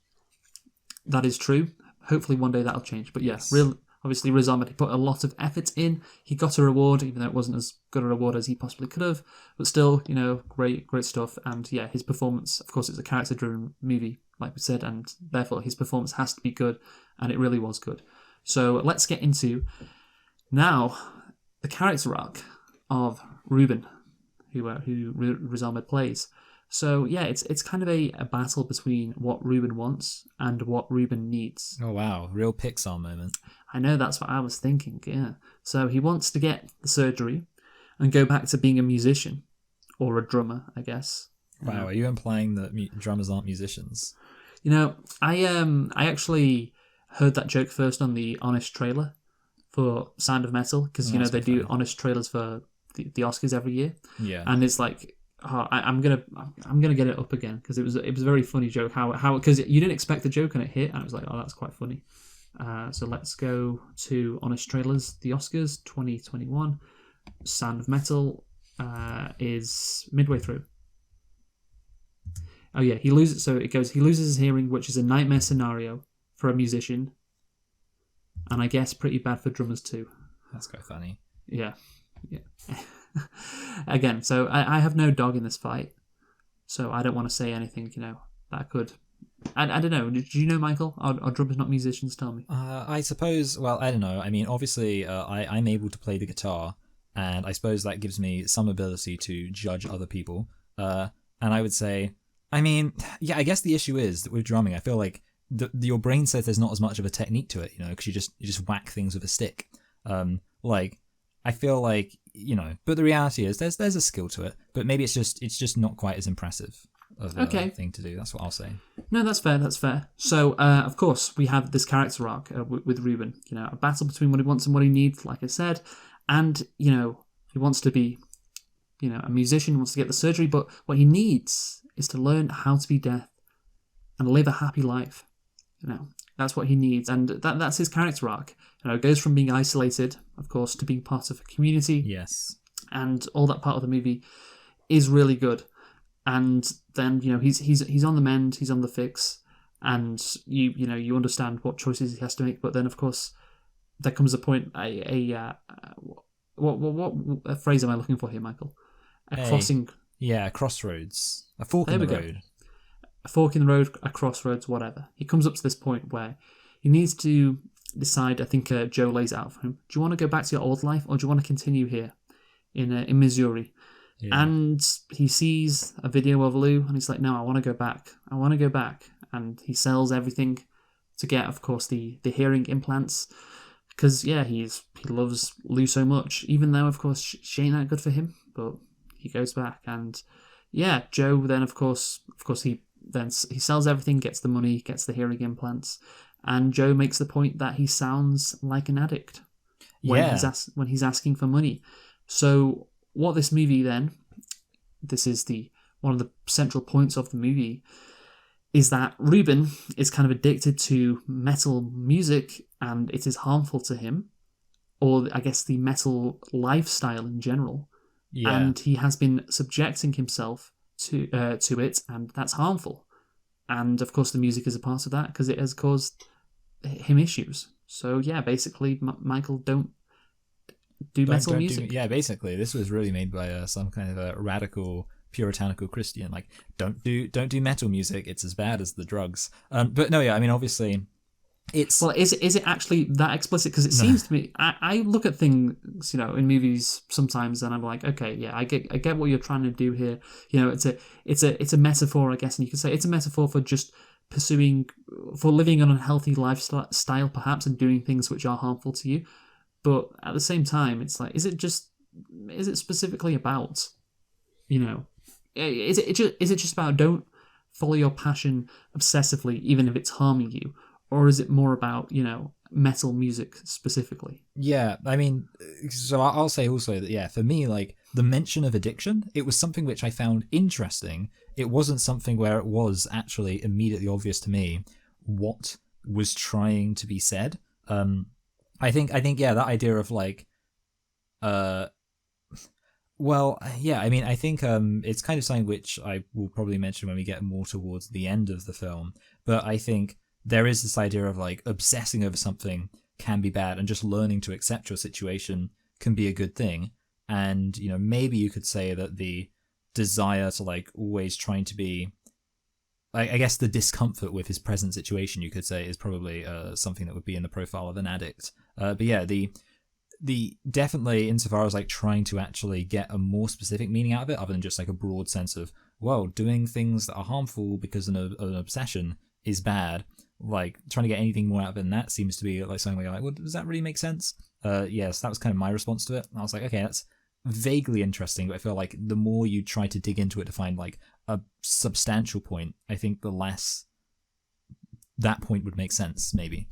That is true. Hopefully one day that'll change. But yes, obviously Riz Ahmed, he put a lot of effort in. He got a reward, even though it wasn't as good a reward as he possibly could have. But still, great stuff. And yeah, his performance, of course, it's a character-driven movie, like we said, and therefore his performance has to be good, and it really was good. So let's get into now the character arc of Reuben, who Riz Ahmed plays. So yeah, it's kind of a battle between what Reuben wants and what Reuben needs. Oh wow, real Pixar moment. I know, that's what I was thinking, yeah. So he wants to get the surgery and go back to being a musician, or a drummer, I guess. Wow, are you implying that drummers aren't musicians? I actually heard that joke first on the Honest trailer for Sound of Metal, because they do honest trailers for the Oscars every year. Yeah, and it's like, I'm gonna get it up again, because it was a very funny joke. How because you didn't expect the joke and it hit, and I was like, oh, that's quite funny. So let's go to honest trailers. The Oscars 2021. Sound of Metal is midway through. Oh yeah, he loses. So it goes. He loses his hearing, which is a nightmare scenario for a musician, and I guess pretty bad for drummers too. That's quite funny. Yeah. Again, so I have no dog in this fight, so I don't want to say anything, that could. I don't know. Did you know, Michael? Are drummers not musicians? Tell me. I suppose. Well, I don't know. I mean, obviously, I'm able to play the guitar, and I suppose that gives me some ability to judge other people. And I would say, I mean, yeah, I guess the issue is that with drumming, I feel like your brain says there's not as much of a technique to it, because you just whack things with a stick. Like I feel like, but the reality is there's a skill to it, but maybe it's just not quite as impressive of a thing to do. That's what I'll say. No, that's fair. So, of course, we have this character arc with Reuben. A battle between what he wants and what he needs, like I said. And, he wants to be, a musician, wants to get the surgery, but what he needs is to learn how to be deaf and live a happy life. That's what he needs. And that's his character arc. It goes from being isolated, of course, to being part of a community. Yes. And all that part of the movie is really good. And then, he's on the mend, he's on the fix, and you understand what choices he has to make. But then, of course, there comes a point, what phrase am I looking for here, Michael? Crossing. Yeah, a crossroads. A fork in the road. A fork in the road, a crossroads, whatever. He comes up to this point where he needs to decide. I think Joe lays it out for him. Do you want to go back to your old life, or do you want to continue here in Missouri? Yeah. And he sees a video of Lou, and he's like, no, I want to go back. And he sells everything to get, of course, the hearing implants. Because, he loves Lou so much, even though, of course, she ain't that good for him. But he goes back. And, Joe then, of course, he sells everything, gets the money, gets the hearing implants. And Joe makes the point that he sounds like an addict when he's asking for money. So what this movie then, this is one of the central points of the movie, is that Reuben is kind of addicted to metal music and it is harmful to him, or I guess the metal lifestyle in general. Yeah. And he has been subjecting himself to it, and that's harmful. And of course the music is a part of that because it has caused him issues. So basically, Michael, don't do metal music. Basically, this was really made by some kind of a radical puritanical Christian. Like, don't do metal music. It's as bad as the drugs. But no, I mean, obviously, it's is it actually that explicit? Because it seems to me, I look at things, in movies sometimes, and I'm like, okay, I get what you're trying to do here. It's a metaphor, I guess, and you could say it's a metaphor for just living an unhealthy lifestyle, perhaps, and doing things which are harmful to you. But at the same time, it's like, is it specifically about, is it just about don't follow your passion obsessively, even if it's harming you? Or is it more about, metal music specifically? Yeah, I mean, so I'll say also that, for me, like, the mention of addiction, it was something which I found interesting. It wasn't something where it was actually immediately obvious to me what was trying to be said. I think that idea of like, I mean, I think it's kind of something which I will probably mention when we get more towards the end of the film, but I think there is this idea of like obsessing over something can be bad, and just learning to accept your situation can be a good thing. And, maybe you could say that the desire to like always trying to be, I guess the discomfort with his present situation, you could say, is probably something that would be in the profile of an addict. But the definitely, insofar as like trying to actually get a more specific meaning out of it, other than just like a broad sense of, well, doing things that are harmful because of an obsession is bad. Like, trying to get anything more out of it than that seems to be like something where you're like, well, does that really make sense? Yes, that was kind of my response to it. I was like, okay, that's vaguely interesting, but I feel like the more you try to dig into it to find like a substantial point, I think the less that point would make sense, maybe.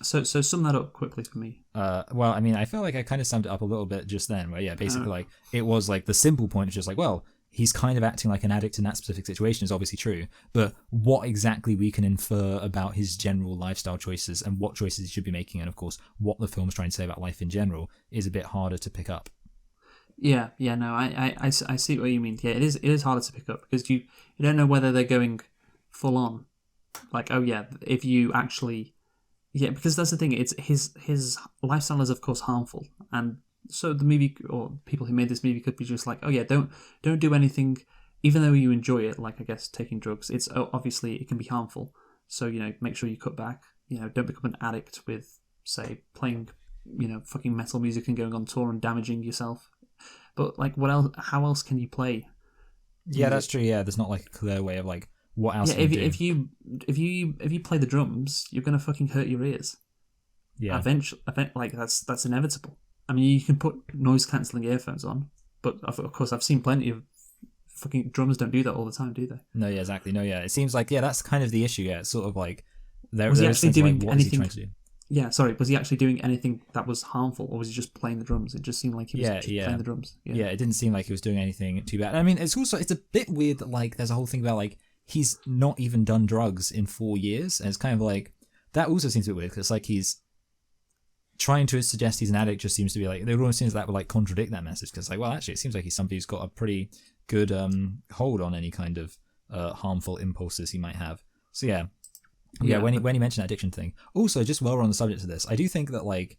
So sum that up quickly for me. Well, I mean, I felt like I kind of summed it up a little bit just then, where basically like it was like the simple point is just like, well, he's kind of acting like an addict in that specific situation is obviously true, but what exactly we can infer about his general lifestyle choices and what choices he should be making, and of course what the film's trying to say about life in general, is a bit harder to pick up. No, I see what you mean. Yeah, it is harder to pick up because you don't know whether they're going full on, like, oh yeah, if you actually, because that's the thing. It's his lifestyle is of course harmful, and so the movie or people who made this movie could be just like, oh yeah, don't do anything, even though you enjoy it. Like, I guess taking drugs, it's obviously it can be harmful. So make sure you cut back. Don't become an addict with, say, playing fucking metal music and going on tour and damaging yourself. But like, what else? How else can you play? Yeah, that's true. Yeah, there's not like a clear way of like what else Yeah, can you do? if you play the drums, you're gonna fucking hurt your ears. Yeah. Eventually, like that's inevitable. I mean, you can put noise cancelling earphones on, but of course, I've seen plenty of fucking drums don't do that all the time, do they? No, yeah, exactly. No, yeah. It seems like, yeah, that's kind of the issue. Yeah, it's sort of like Was he there's actually sense of, like, doing what is he anything? trying to do? Yeah, sorry. Was he actually doing anything that was harmful, or was he just playing the drums? It just seemed like he was just playing the drums. Yeah, it didn't seem like he was doing anything too bad. I mean, it's a bit weird that, like, there's a whole thing about, like, he's not even done drugs in 4 years, and it's kind of like that also seems a bit weird because, like, he's trying to suggest he's an addict. Just seems to be like, there almost seems that would, like, contradict that message because, like, well, actually, it seems like he's somebody who's got a pretty good hold on any kind of harmful impulses he might have. So yeah, when he mentioned that addiction thing. Also, just while we're on the subject of this, I do think that, like,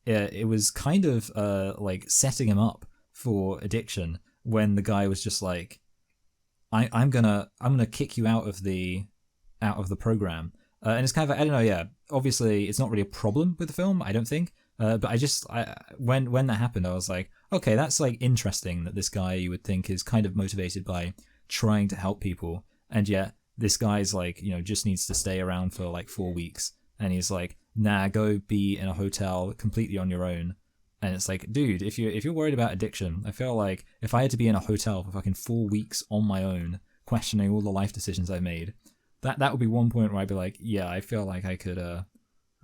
it was kind of like setting him up for addiction when the guy was just like, I'm gonna kick you out of the program, and it's kind of, I don't know, yeah. Obviously, it's not really a problem with the film, I don't think. But when that happened, I was like, okay, that's, like, interesting that this guy you would think is kind of motivated by trying to help people, and yet this guy's like, just needs to stay around for like 4 weeks, and he's like, nah, go be in a hotel completely on your own. And it's like, dude, if you're worried about addiction, I feel like if I had to be in a hotel for fucking 4 weeks on my own, questioning all the life decisions I've made, that would be one point where I'd be like, yeah, I feel like I could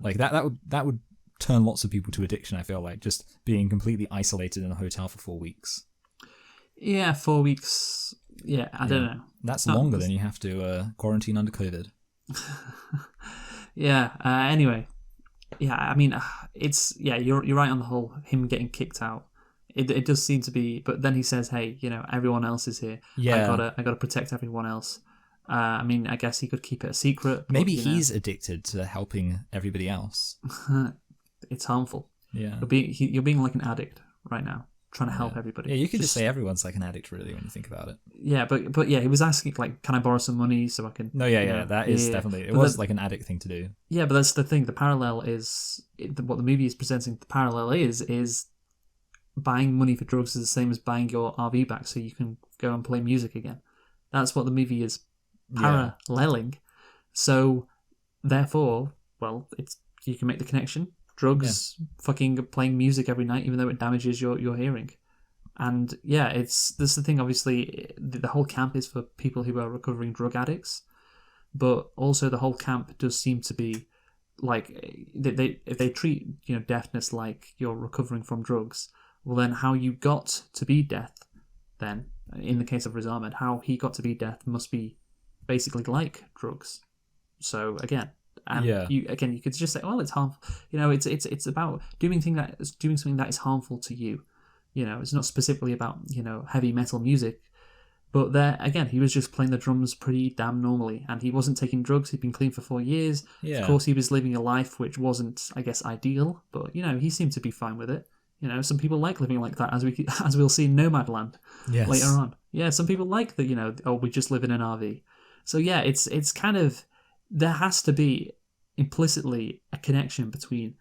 like that would turn lots of people to addiction. I feel like just being completely isolated in a hotel for 4 weeks. Yeah, 4 weeks. Yeah, I don't know. That's longer than you have to quarantine under COVID. Yeah. Anyway, yeah. I mean, you're right on the whole. Him getting kicked out. It does seem to be, but then he says, "Hey, everyone else is here. Yeah, I gotta protect everyone else." I mean, I guess he could keep it a secret. But, maybe he's addicted to helping everybody else. It's harmful. Yeah, you're being like an addict right now, trying to help everybody. Yeah, you could just say everyone's like an addict, really, when you think about it. Yeah, but yeah, he was asking, like, can I borrow some money so I can... No, yeah, that is definitely... It was like an addict thing to do. Yeah, but that's the thing. The parallel is... What the movie is presenting, the parallel is buying money for drugs is the same as buying your RV back so you can go and play music again. That's what the movie is paralleling. So, therefore, well, you can make the connection. Drugs, fucking playing music every night, even though it damages your hearing. And yeah, this is the thing. Obviously, the whole camp is for people who are recovering drug addicts, but also the whole camp does seem to be like, if they treat deafness like you're recovering from drugs, well then how you got to be deaf, then in the case of Riz Ahmed, how he got to be deaf must be basically like drugs. So again. And you could just say, well, it's harmful. It's about doing something that is harmful to you. It's not specifically about heavy metal music, but there again, he was just playing the drums pretty damn normally, and he wasn't taking drugs. He'd been clean for 4 years. Yeah. Of course, he was living a life which wasn't, I guess, ideal, but he seemed to be fine with it. Some people like living like that, as we'll see in Nomadland later on. Yeah, some people like that. We just live in an RV. So yeah, it's kind of, there has to be implicitly a connection between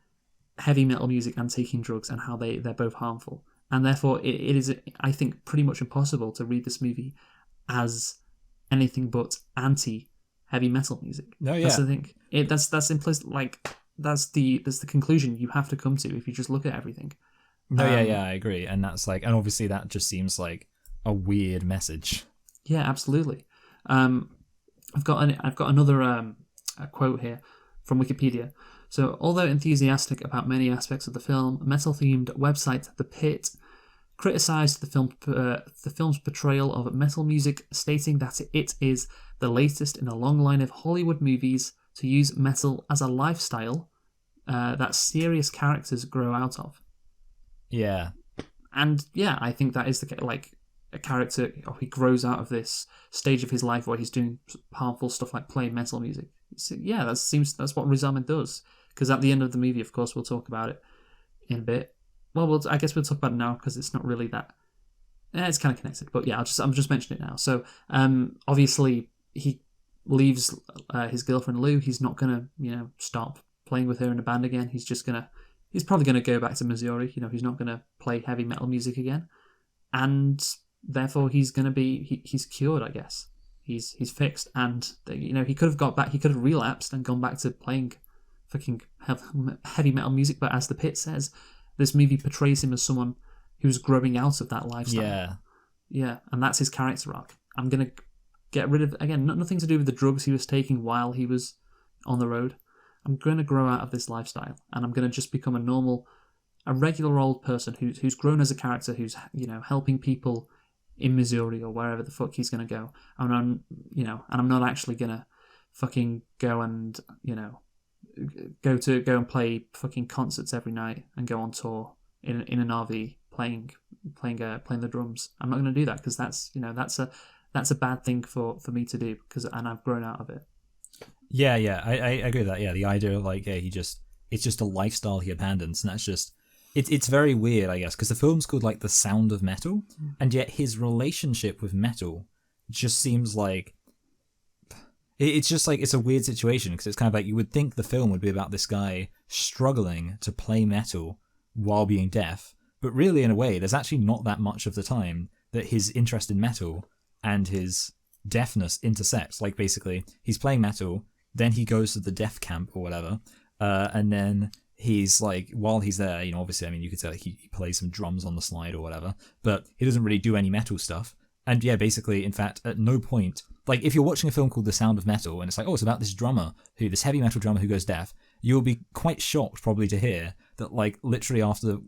heavy metal music and taking drugs and how they're both harmful. And therefore, it is, I think, pretty much impossible to read this movie as anything but anti-heavy metal music. No, yeah. That's the thing. That's implicit. Like, that's the conclusion you have to come to if you just look at everything. No, yeah, I agree. And that's like, and obviously that just seems like a weird message. Yeah, absolutely. I've got another quote here from Wikipedia. So, although enthusiastic about many aspects of the film, metal-themed website The Pit criticised the film's portrayal of metal music, stating that it is the latest in a long line of Hollywood movies to use metal as a lifestyle that serious characters grow out of. Yeah. And yeah, I think that is a character, he grows out of this stage of his life where he's doing harmful stuff like playing metal music. So, yeah, that's what Riz Ahmed does. Because at the end of the movie, of course, we'll talk about it in a bit. Well, I guess we'll talk about it now because it's not really that. It's kind of connected, but yeah, I'm just mentioning it now. So, obviously, he leaves his girlfriend Lou. He's not gonna, start playing with her in a band again. He's probably gonna go back to Missouri. He's not gonna play heavy metal music again, and therefore he's gonna be he's cured, I guess. he's fixed, and he could have got back, he could have relapsed and gone back to playing fucking heavy metal music. But as the Pit says, this movie portrays him as someone who's growing out of that lifestyle. Yeah, and that's his character arc. I'm gonna get rid of, again, nothing to do with the drugs he was taking while he was on the road. I'm gonna grow out of this lifestyle, and I'm gonna just become a regular old person who's grown as a character, who's helping people in Missouri or wherever the fuck he's gonna go. And I'm not actually gonna fucking go and go and play fucking concerts every night and go on tour in an RV playing the drums. I'm not gonna do that, because that's a bad thing for me to do, and I've grown out of it. Yeah, I agree with that. Yeah, the idea of it's just a lifestyle he abandons, and that's just it's very weird, I guess, because the film's called The Sound of Metal, and yet his relationship with metal just seems like it's just it's a weird situation, because it's kind of you would think the film would be about this guy struggling to play metal while being deaf, but really in a way there's actually not that much of the time that his interest in metal and his deafness intersects. Basically he's playing metal, then he goes to the deaf camp or whatever, and then he's while he's there, obviously, you could say he plays some drums on the slide or whatever, but he doesn't really do any metal stuff. And yeah, basically, in fact, at no point, if you're watching a film called The Sound of Metal and it's it's about this heavy metal drummer who goes deaf, you'll be quite shocked probably to hear that literally after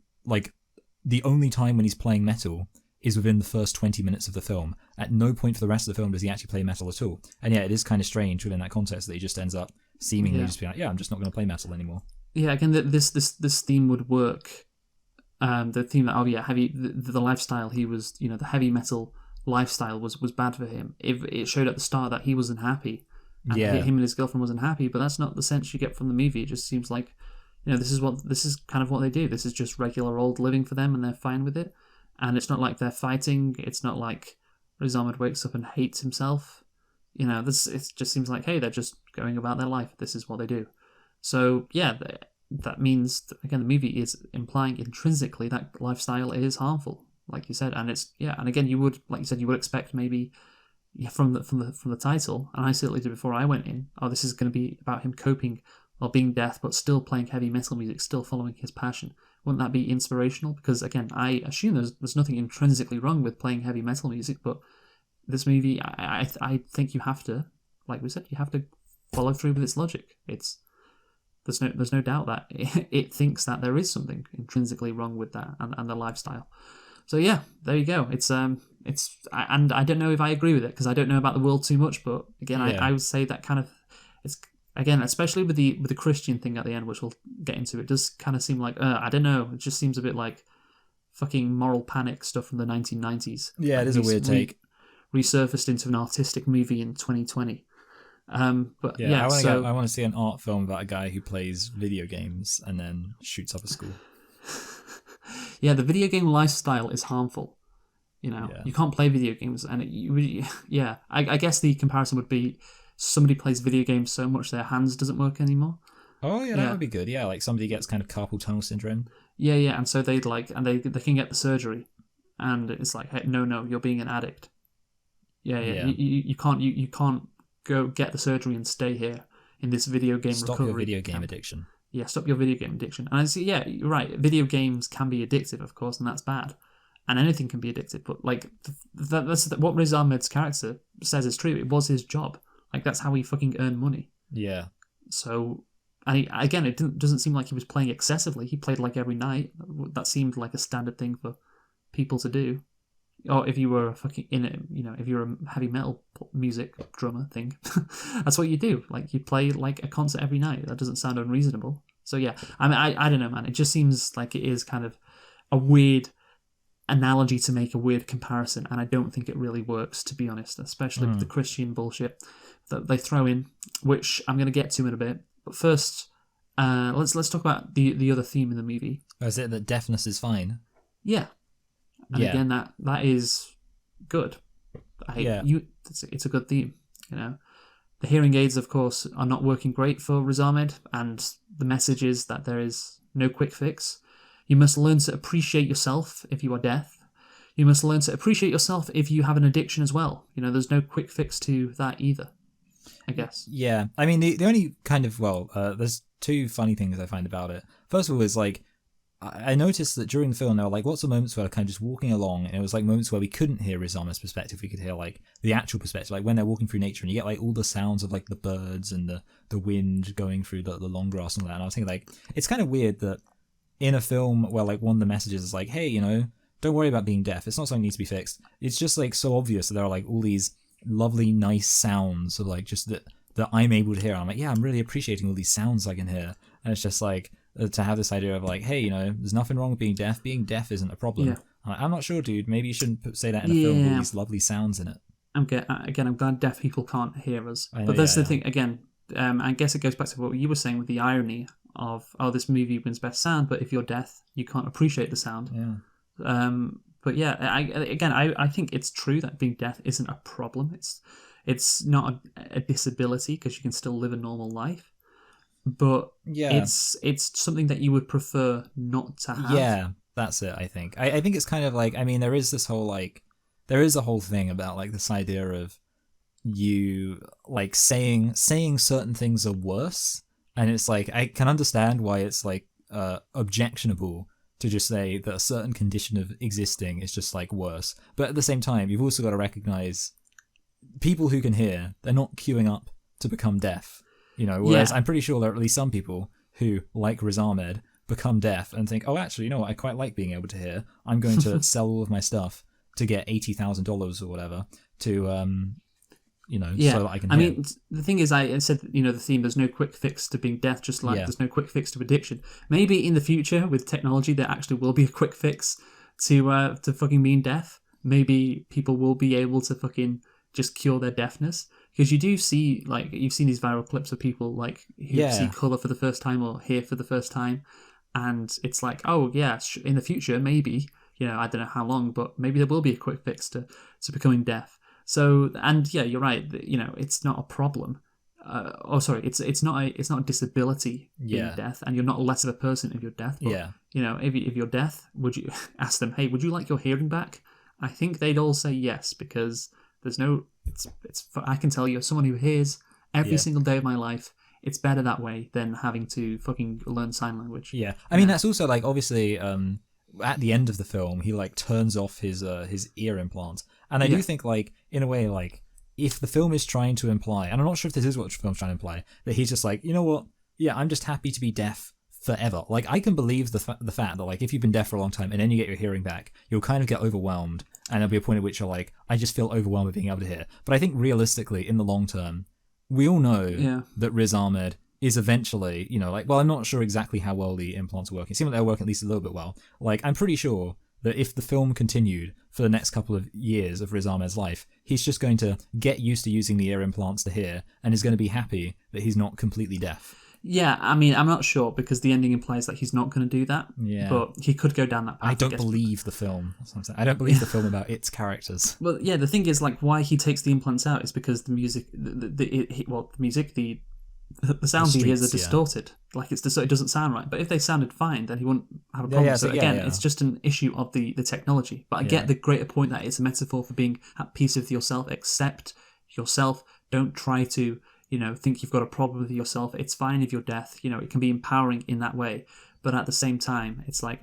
the only time when he's playing metal is within the first 20 minutes of the film. At no point for the rest of the film does he actually play metal at all. And yeah, it is kind of strange within that context that he just ends up seemingly just being I'm just not going to play metal anymore. Yeah, again, this theme would work. The theme that the lifestyle he was, the heavy metal lifestyle was bad for him. If it showed at the start that he wasn't happy, and him and his girlfriend wasn't happy, but that's not the sense you get from the movie. It just seems like, this is kind of what they do. This is just regular old living for them, and they're fine with it. And it's not like they're fighting. It's not like Riz Ahmed wakes up and hates himself. It just seems like, hey, they're just going about their life. This is what they do. So yeah, that means that, again, the movie is implying intrinsically that lifestyle is harmful, like you said, and and again, you would, like you said, you would expect maybe from the title, and I certainly did before I went in. This is going to be about him coping while being deaf, but still playing heavy metal music, still following his passion. Wouldn't that be inspirational? Because again, I assume there's nothing intrinsically wrong with playing heavy metal music, but this movie, I think you have to, like we said, you have to follow through with its logic. There's no doubt that it thinks that there is something intrinsically wrong with that and the lifestyle. So yeah, there you go. And I don't know if I agree with it, because I don't know about the world too much. But again, I would say that kind of, it's, again, especially with the Christian thing at the end, which we'll get into, it does kind of seem like, I don't know, it just seems a bit like fucking moral panic stuff from the 1990s. Yeah, it is a weird take. Resurfaced into an artistic movie in 2020. But yeah, I want to see an art film about a guy who plays video games and then shoots up a school. Yeah, the video game lifestyle is harmful. You can't play video games, and I guess the comparison would be somebody plays video games so much their hands doesn't work anymore. Oh yeah, that would be good. Yeah, somebody gets kind of carpal tunnel syndrome. Yeah, and so they can get the surgery, and it's like, hey, no, you're being an addict. Yeah. You can't go get the surgery and stay here in this video game recovery. Stop your video game addiction. Yeah, stop your video game addiction. And I see, yeah, you're right. Video games can be addictive, of course, and that's bad. And anything can be addictive. But that's what Riz Ahmed's character says is true. It was his job. That's how he fucking earned money. Yeah. So, and again, it doesn't seem like he was playing excessively. He played every night. That seemed like a standard thing for people to do. Or if you were if you're a heavy metal music drummer thing, that's what you do. You play a concert every night. That doesn't sound unreasonable. So yeah, I don't know, man. It just seems like it is kind of a weird analogy to make a weird comparison, and I don't think it really works, to be honest. Especially with the Christian bullshit that they throw in, which I'm going to get to in a bit. But first, let's talk about the other theme in the movie. Is it that deafness is fine? Yeah. And again, that is good. It's a good theme. The hearing aids, of course, are not working great for Riz Ahmed, and the message is that there is no quick fix. You must learn to appreciate yourself if you are deaf. You must learn to appreciate yourself if you have an addiction as well. There's no quick fix to that either, I guess. Yeah, I mean, the only kind of, there's two funny things I find about it. First of all is, like, I noticed that during the film there were, like, lots of moments where kind of just walking along, and it was, like, moments where we couldn't hear Riz Ahmed's perspective. We could hear, like, the actual perspective, like, when they're walking through nature, and you get, like, all the sounds of, like, the birds and the wind going through the long grass and all that. And I was thinking, like, it's kind of weird that in a film where, like, one of the messages is, like, hey, don't worry about being deaf. It's not something that needs to be fixed. It's just, like, so obvious that there are, like, all these lovely, nice sounds of, like, just that I'm able to hear. I'm like, yeah, I'm really appreciating all these sounds I can hear. And it's just like, to have this idea of like, hey, there's nothing wrong with being deaf. Being deaf isn't a problem. Yeah. I'm not sure, dude. Maybe you shouldn't say that in a film with all these lovely sounds in it. I'm glad deaf people can't hear us. But that's the thing, again, I guess it goes back to what you were saying with the irony of, this movie wins best sound, but if you're deaf, you can't appreciate the sound. Yeah. But yeah, I think it's true that being deaf isn't a problem. It's not a disability because you can still live a normal life. But it's something that you would prefer not to have. Yeah, that's it, I think. I think it's kind of like, I mean, there is this whole, like, there is a whole thing about, like, this idea of you, like, saying certain things are worse. And it's like, I can understand why it's, like, objectionable to just say that a certain condition of existing is just, like, worse. But at the same time, you've also got to recognize people who can hear, they're not queuing up to become deaf. Whereas I'm pretty sure there are at least some people who, like Riz Ahmed, become deaf and think, oh, actually, you know what, I quite like being able to hear. I'm going to sell all of my stuff to get $80,000 or whatever to, so that I can hear. I mean, the thing is, I said, the theme, there's no quick fix to being deaf, just like there's no quick fix to addiction. Maybe in the future, with technology, there actually will be a quick fix to fucking being deaf. Maybe people will be able to fucking just cure their deafness. Because you do see, like, you've seen these viral clips of people, like, who see colour for the first time or hear for the first time. And it's like, oh, yeah, in the future, maybe, I don't know how long, but maybe there will be a quick fix to becoming deaf. So, and yeah, you're right, it's not a problem. It's not a disability being deaf, and you're not less of a person if you're deaf. But, if you're deaf, would you ask them, hey, would you like your hearing back? I think they'd all say yes, because there's no... I can tell you, as someone who hears every single day of my life, it's better that way than having to fucking learn sign language. Yeah. I mean, that's also, like, obviously, at the end of the film, he, like, turns off his ear implant. And I do think, like, in a way, like, if the film is trying to imply, and I'm not sure if this is what the film's trying to imply, that he's just like, you know what? Yeah, I'm just happy to be deaf forever. Like, I can believe the fact that, like, if you've been deaf for a long time and then you get your hearing back, you'll kind of get overwhelmed. And there'll be a point at which you're like, I just feel overwhelmed with being able to hear. But I think realistically, in the long term, we all know that Riz Ahmed is eventually, I'm not sure exactly how well the implants are working. It seems like they're working at least a little bit well. Like, I'm pretty sure that if the film continued for the next couple of years of Riz Ahmed's life, he's just going to get used to using the ear implants to hear and is going to be happy that he's not completely deaf. Yeah, I mean, I'm not sure because the ending implies that he's not going to do that. Yeah. But he could go down that path. I don't believe the film. That's what I'm saying. I don't believe the film about its characters. Well, yeah, the thing is, like, why he takes the implants out is because the music, the sounds he hears are distorted. Like, it doesn't sound right. But if they sounded fine, then he wouldn't have a problem. It's just an issue of the technology. But I get the greater point that it's a metaphor for being at peace with yourself. Accept yourself. Don't try to... think you've got a problem with yourself. It's fine if you're deaf. It can be empowering in that way. But at the same time, it's like,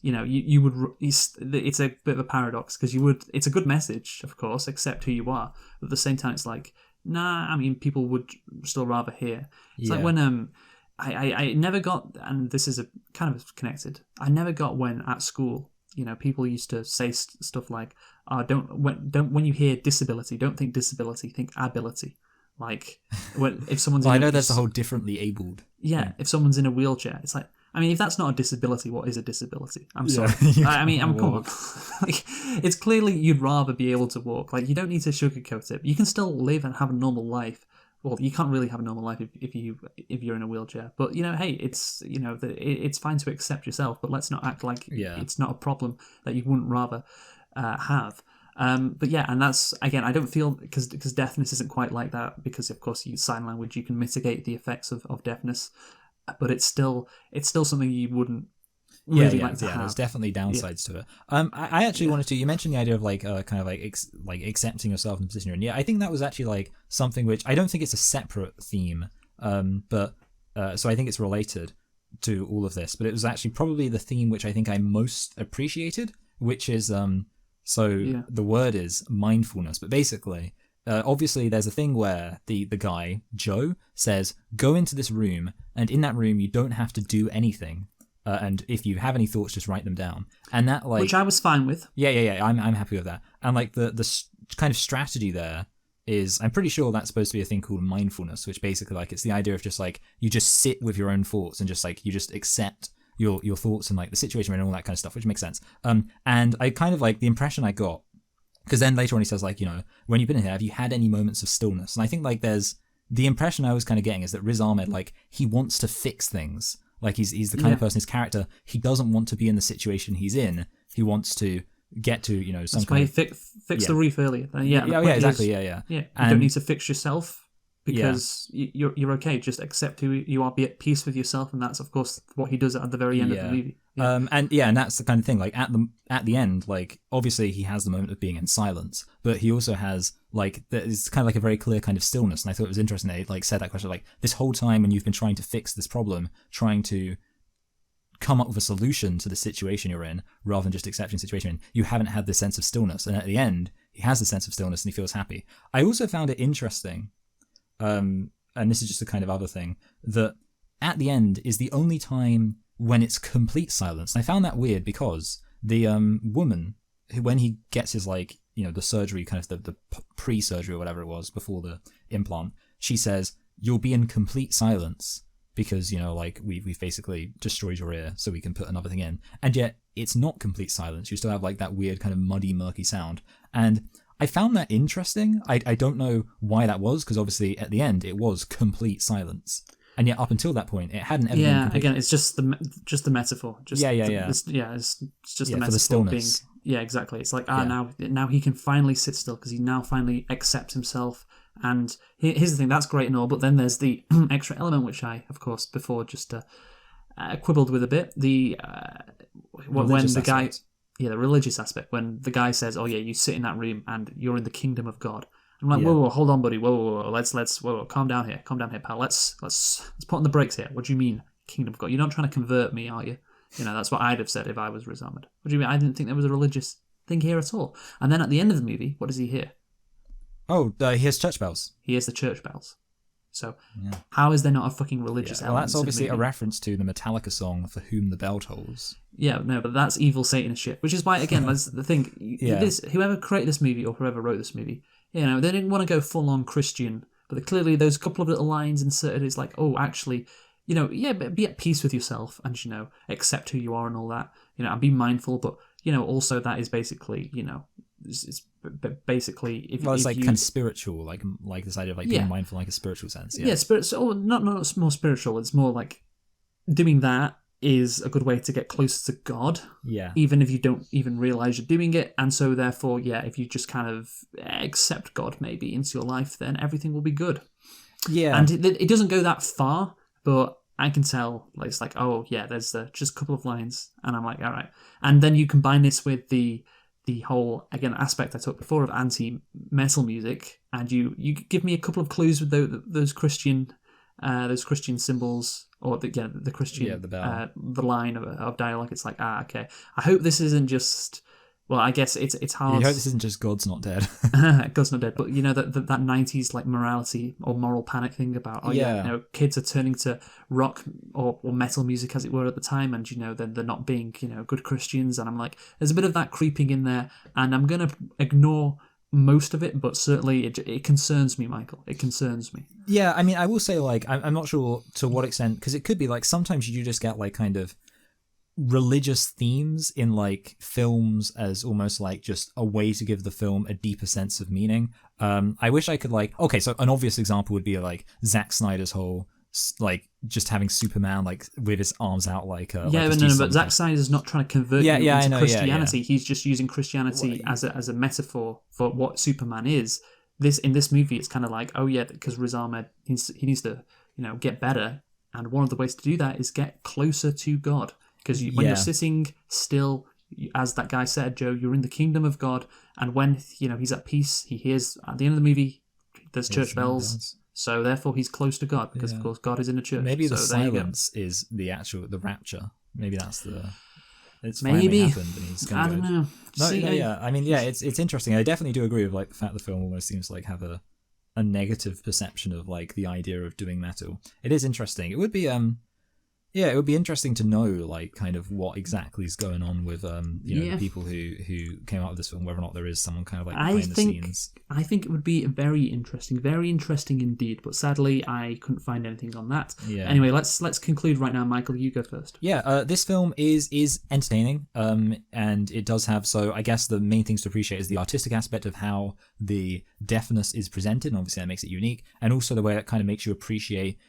you would... It's a bit of a paradox because it's a good message, of course, accept who you are. But at the same time, it's like, nah, I mean, people would still rather hear. It's like when... I never got... And this is kind of connected. I never got when at school... people used to say stuff like, when you hear disability, don't think disability, think ability. Like, if someone's I know there's a whole differently abled. Yeah, if someone's in a wheelchair, it's like, I mean, if that's not a disability, what is a disability? I'm sorry. I mean, come on. Like, it's clearly you'd rather be able to walk. Like, you don't need to sugarcoat it. You can still live and have a normal life. Well, you can't really have a normal life if you're in a wheelchair. But hey, it's it's fine to accept yourself, but let's not act like it's not a problem that you wouldn't rather have. But yeah, and that's, again, I don't feel, because deafness isn't quite like that, because of course you use sign language, you can mitigate the effects of deafness, but it's still something you wouldn't really like to have. There's definitely downsides to it. I actually wanted to. You mentioned the idea of like kind of like accepting yourself in the position you're in. Yeah, I think that was actually like something which I don't think it's a separate theme. But so I think it's related to all of this. But it was actually probably the theme which I think I most appreciated, which is the word is mindfulness. But basically, obviously, there's a thing where the guy Joe says, "Go into this room, and in that room you don't have to do anything." And if you have any thoughts, just write them down. And that, like, which I was fine with. Yeah. I'm happy with that. And like the kind of strategy there is, I'm pretty sure that's supposed to be a thing called mindfulness, which basically like it's the idea of just like you just sit with your own thoughts and just like you just accept your thoughts and like the situation and all that kind of stuff, which makes sense. And I kind of like the impression I got, because then later on he says like, you know, when you've been in here, have you had any moments of stillness? And I think like there's the impression I was kind of getting is that Riz Ahmed, like, he wants to fix things. Like he's the kind of person, his character, he doesn't want to be in the situation he's in. He wants to get to, you know, some That's why you fix the reef earlier. Exactly. Yeah, you don't need to fix yourself because you're okay. Just accept who you are, be at peace with yourself, and that's of course what he does at the very end of the movie. And that's the kind of thing. Like at the end, like obviously he has the moment of being in silence, but he also has like it's kind of like a very clear kind of stillness. And I thought it was interesting that he like said that question, like this whole time when you've been trying to fix this problem, trying to come up with a solution to the situation you're in, rather than just accepting the situation, you haven't had this sense of stillness. And at the end, he has the sense of stillness and he feels happy. I also found it interesting, and this is just a kind of other thing, that at the end is the only time when it's complete silence. And I found that weird because the woman, who, when he gets his, like, you know, the surgery, kind of the pre-surgery or whatever it was before the implant, she says, "You'll be in complete silence because, you know, like, we've basically destroyed your ear so we can put another thing in." And yet it's not complete silence. You still have like that weird kind of muddy, murky sound. And I found that interesting. I don't know why that was, because obviously at the end it was complete silence. And yet, up until that point, it hadn't ever been. Yeah, again, it's just the metaphor. It's just the metaphor for the stillness. Yeah, exactly. It's like now he can finally sit still because he now finally accepts himself. And here's the thing, that's great and all, but then there's the extra element which I, of course, before just quibbled with a bit. When the guy, the religious aspect, when the guy says, "Oh yeah, you sit in that room and you're in the kingdom of God." I'm like, whoa, hold on, buddy. Whoa, let's calm down here, pal. Let's put on the brakes here. What do you mean, kingdom of God? You're not trying to convert me, are you? You know, that's what I'd have said if I was Riz Ahmed. What do you mean? I didn't think there was a religious thing here at all. And then at the end of the movie, what does he hear? Oh, he hears church bells. He hears the church bells. So how is there not a fucking religious element? Well, that's obviously a reference to the Metallica song "For Whom the Bell Tolls." Yeah, no, but that's evil Satanist shit. Which is why, again, that's the thing. Whoever created this movie or whoever wrote this movie, you know, they didn't want to go full on Christian, but clearly those couple of little lines inserted is like, oh, actually, you know, be at peace with yourself and, you know, accept who you are and all that, you know, and be mindful, but, you know, also that is basically, you know, it's basically if it's like you, kind of spiritual, like this idea of like being mindful, like a spiritual sense. Not more spiritual. It's more like doing that is a good way to get closer to God. Yeah. Even if you don't even realize you're doing it, and so therefore, if you just kind of accept God maybe into your life, then everything will be good. Yeah. And it doesn't go that far, but I can tell, like, it's like, oh yeah, there's just a couple of lines, and I'm like, all right. And then you combine this with the whole, again, aspect I talked before of anti-metal music, and you give me a couple of clues with those Christian symbols, or the Christian the line of dialogue. It's like, okay, I hope this isn't just, well, I guess it's hard. You hope this isn't just God's not dead. God's not dead, but you know that 90s like morality or moral panic thing about you know, kids are turning to rock or metal music as it were at the time, and you know they're not being, you know, good Christians, and I'm like, there's a bit of that creeping in there, and I'm gonna ignore most of it, but certainly it concerns me, Michael. It concerns me. Yeah, I mean, I will say, like, I'm not sure to what extent, because it could be like sometimes you just get like kind of religious themes in like films as almost like just a way to give the film a deeper sense of meaning. I wish I could so an obvious example would be like Zack Snyder's whole like just having Superman like with his arms out like but Zack Snyder's not trying to convert you into Christianity. Yeah. He's just using Christianity as a metaphor for what Superman is. In this movie, it's kind of like, oh yeah, because Riz Ahmed he needs to, you know, get better, and one of the ways to do that is get closer to God. Because when you're sitting still, as that guy said, Joe, you're in the kingdom of God, and when he's at peace, he hears at the end of the movie there's church bells, so therefore he's close to God because of course God is in a church. Maybe so the silence is the rapture. Maybe that's it's maybe finally happened and he's I don't know. I mean, it's interesting. I definitely do agree with like the fact the film almost seems to like have a negative perception of like the idea of doing metal. It is interesting. It would be it would be interesting to know like kind of what exactly is going on with the people who came out with this film, whether or not there is someone kind of like behind the scenes. I think it would be very interesting indeed, but sadly I couldn't find anything on that. Anyway, let's conclude right now. Michael, you go first. This film is entertaining, and it does have, so I guess the main things to appreciate is the artistic aspect of how the deafness is presented, and obviously that makes it unique, and also the way it kind of makes you appreciate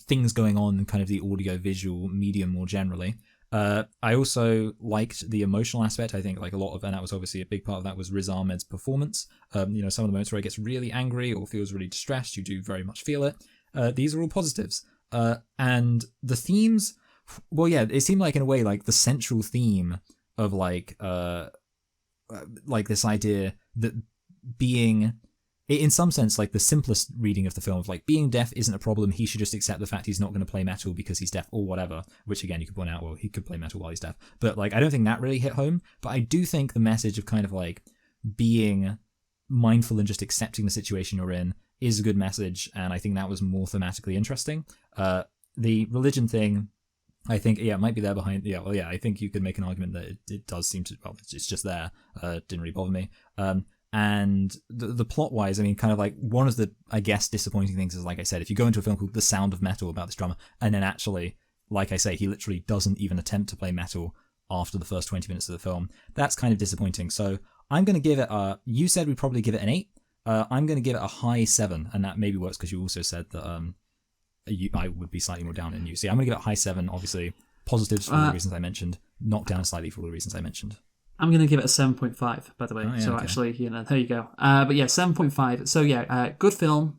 things going on in kind of the audio-visual medium more generally. I also liked the emotional aspect. I think like a lot of, and that was obviously a big part of that, was Riz Ahmed's performance. Some of the moments where he gets really angry or feels really distressed, you do very much feel it. These are all positives. And the themes, it seemed like in a way like the central theme of like this idea that being, in some sense, like the simplest reading of the film of like being deaf isn't a problem. He should just accept the fact he's not going to play metal because he's deaf or whatever, which again, you could point out, well, he could play metal while he's deaf. But like, I don't think that really hit home, but I do think the message of kind of like being mindful and just accepting the situation you're in is a good message. And I think that was more thematically interesting. The religion thing, I think, it might be there behind. I think you could make an argument that it does seem to, it's just there. Didn't really bother me. And the plot-wise, I mean, kind of like one of the, I guess, disappointing things is, like I said, if you go into a film called The Sound of Metal about this drummer, and then actually, like I say, he literally doesn't even attempt to play metal after the first 20 minutes of the film, that's kind of disappointing. So I'm going to give it you said we'd probably give it an 8. I'm going to give it a high 7, and that maybe works because you also said that I would be slightly more down than you. So I'm going to give it a high 7, obviously. Positives for all the reasons I mentioned, knocked down slightly for all the reasons I mentioned. I'm going to give it a 7.5, by the way. Actually, there you go. But yeah, 7.5. So good film.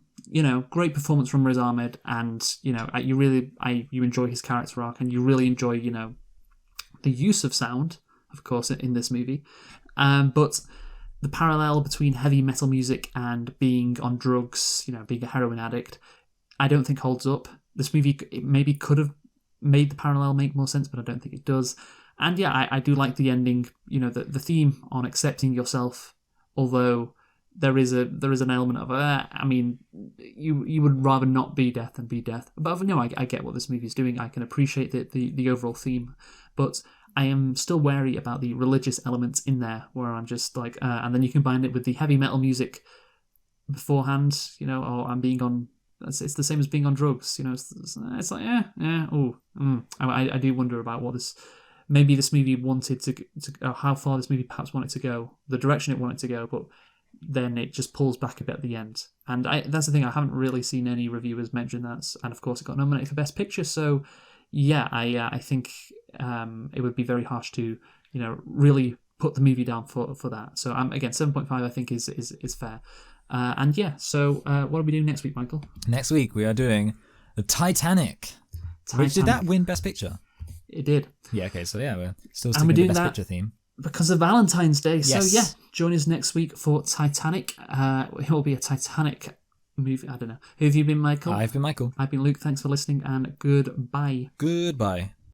Great performance from Riz Ahmed, and you enjoy his character arc, and you really enjoy the use of sound, of course, in this movie. But the parallel between heavy metal music and being on drugs, being a heroin addict, I don't think holds up. This movie maybe could have made the parallel make more sense, but I don't think it does. And I do like the ending, the theme on accepting yourself, although there is an element of, you would rather not be deaf than be deaf. But I get what this movie is doing. I can appreciate the overall theme, but I am still wary about the religious elements in there, where I'm just like, and then you combine it with the heavy metal music beforehand, or I'm being on, it's the same as being on drugs, it's like, I do wonder about what this... Maybe this movie wanted to how far this movie perhaps wanted to go, the direction it wanted to go, but then it just pulls back a bit at the end. And that's the thing, I haven't really seen any reviewers mention that. And of course, it got nominated for Best Picture. So, I think it would be very harsh to, really put the movie down for that. So, again, 7.5 I think is fair. So what are we doing next week, Michael? Next week we are doing the Titanic. Which, did that win Best Picture? It did. Yeah, okay, so we're still sticking with the Best Picture theme. Because of Valentine's Day. Yes. So join us next week for Titanic. It will be a Titanic movie. I don't know. Who have you been, Michael? I've been Michael. I've been Luke. Thanks for listening, and goodbye. Goodbye.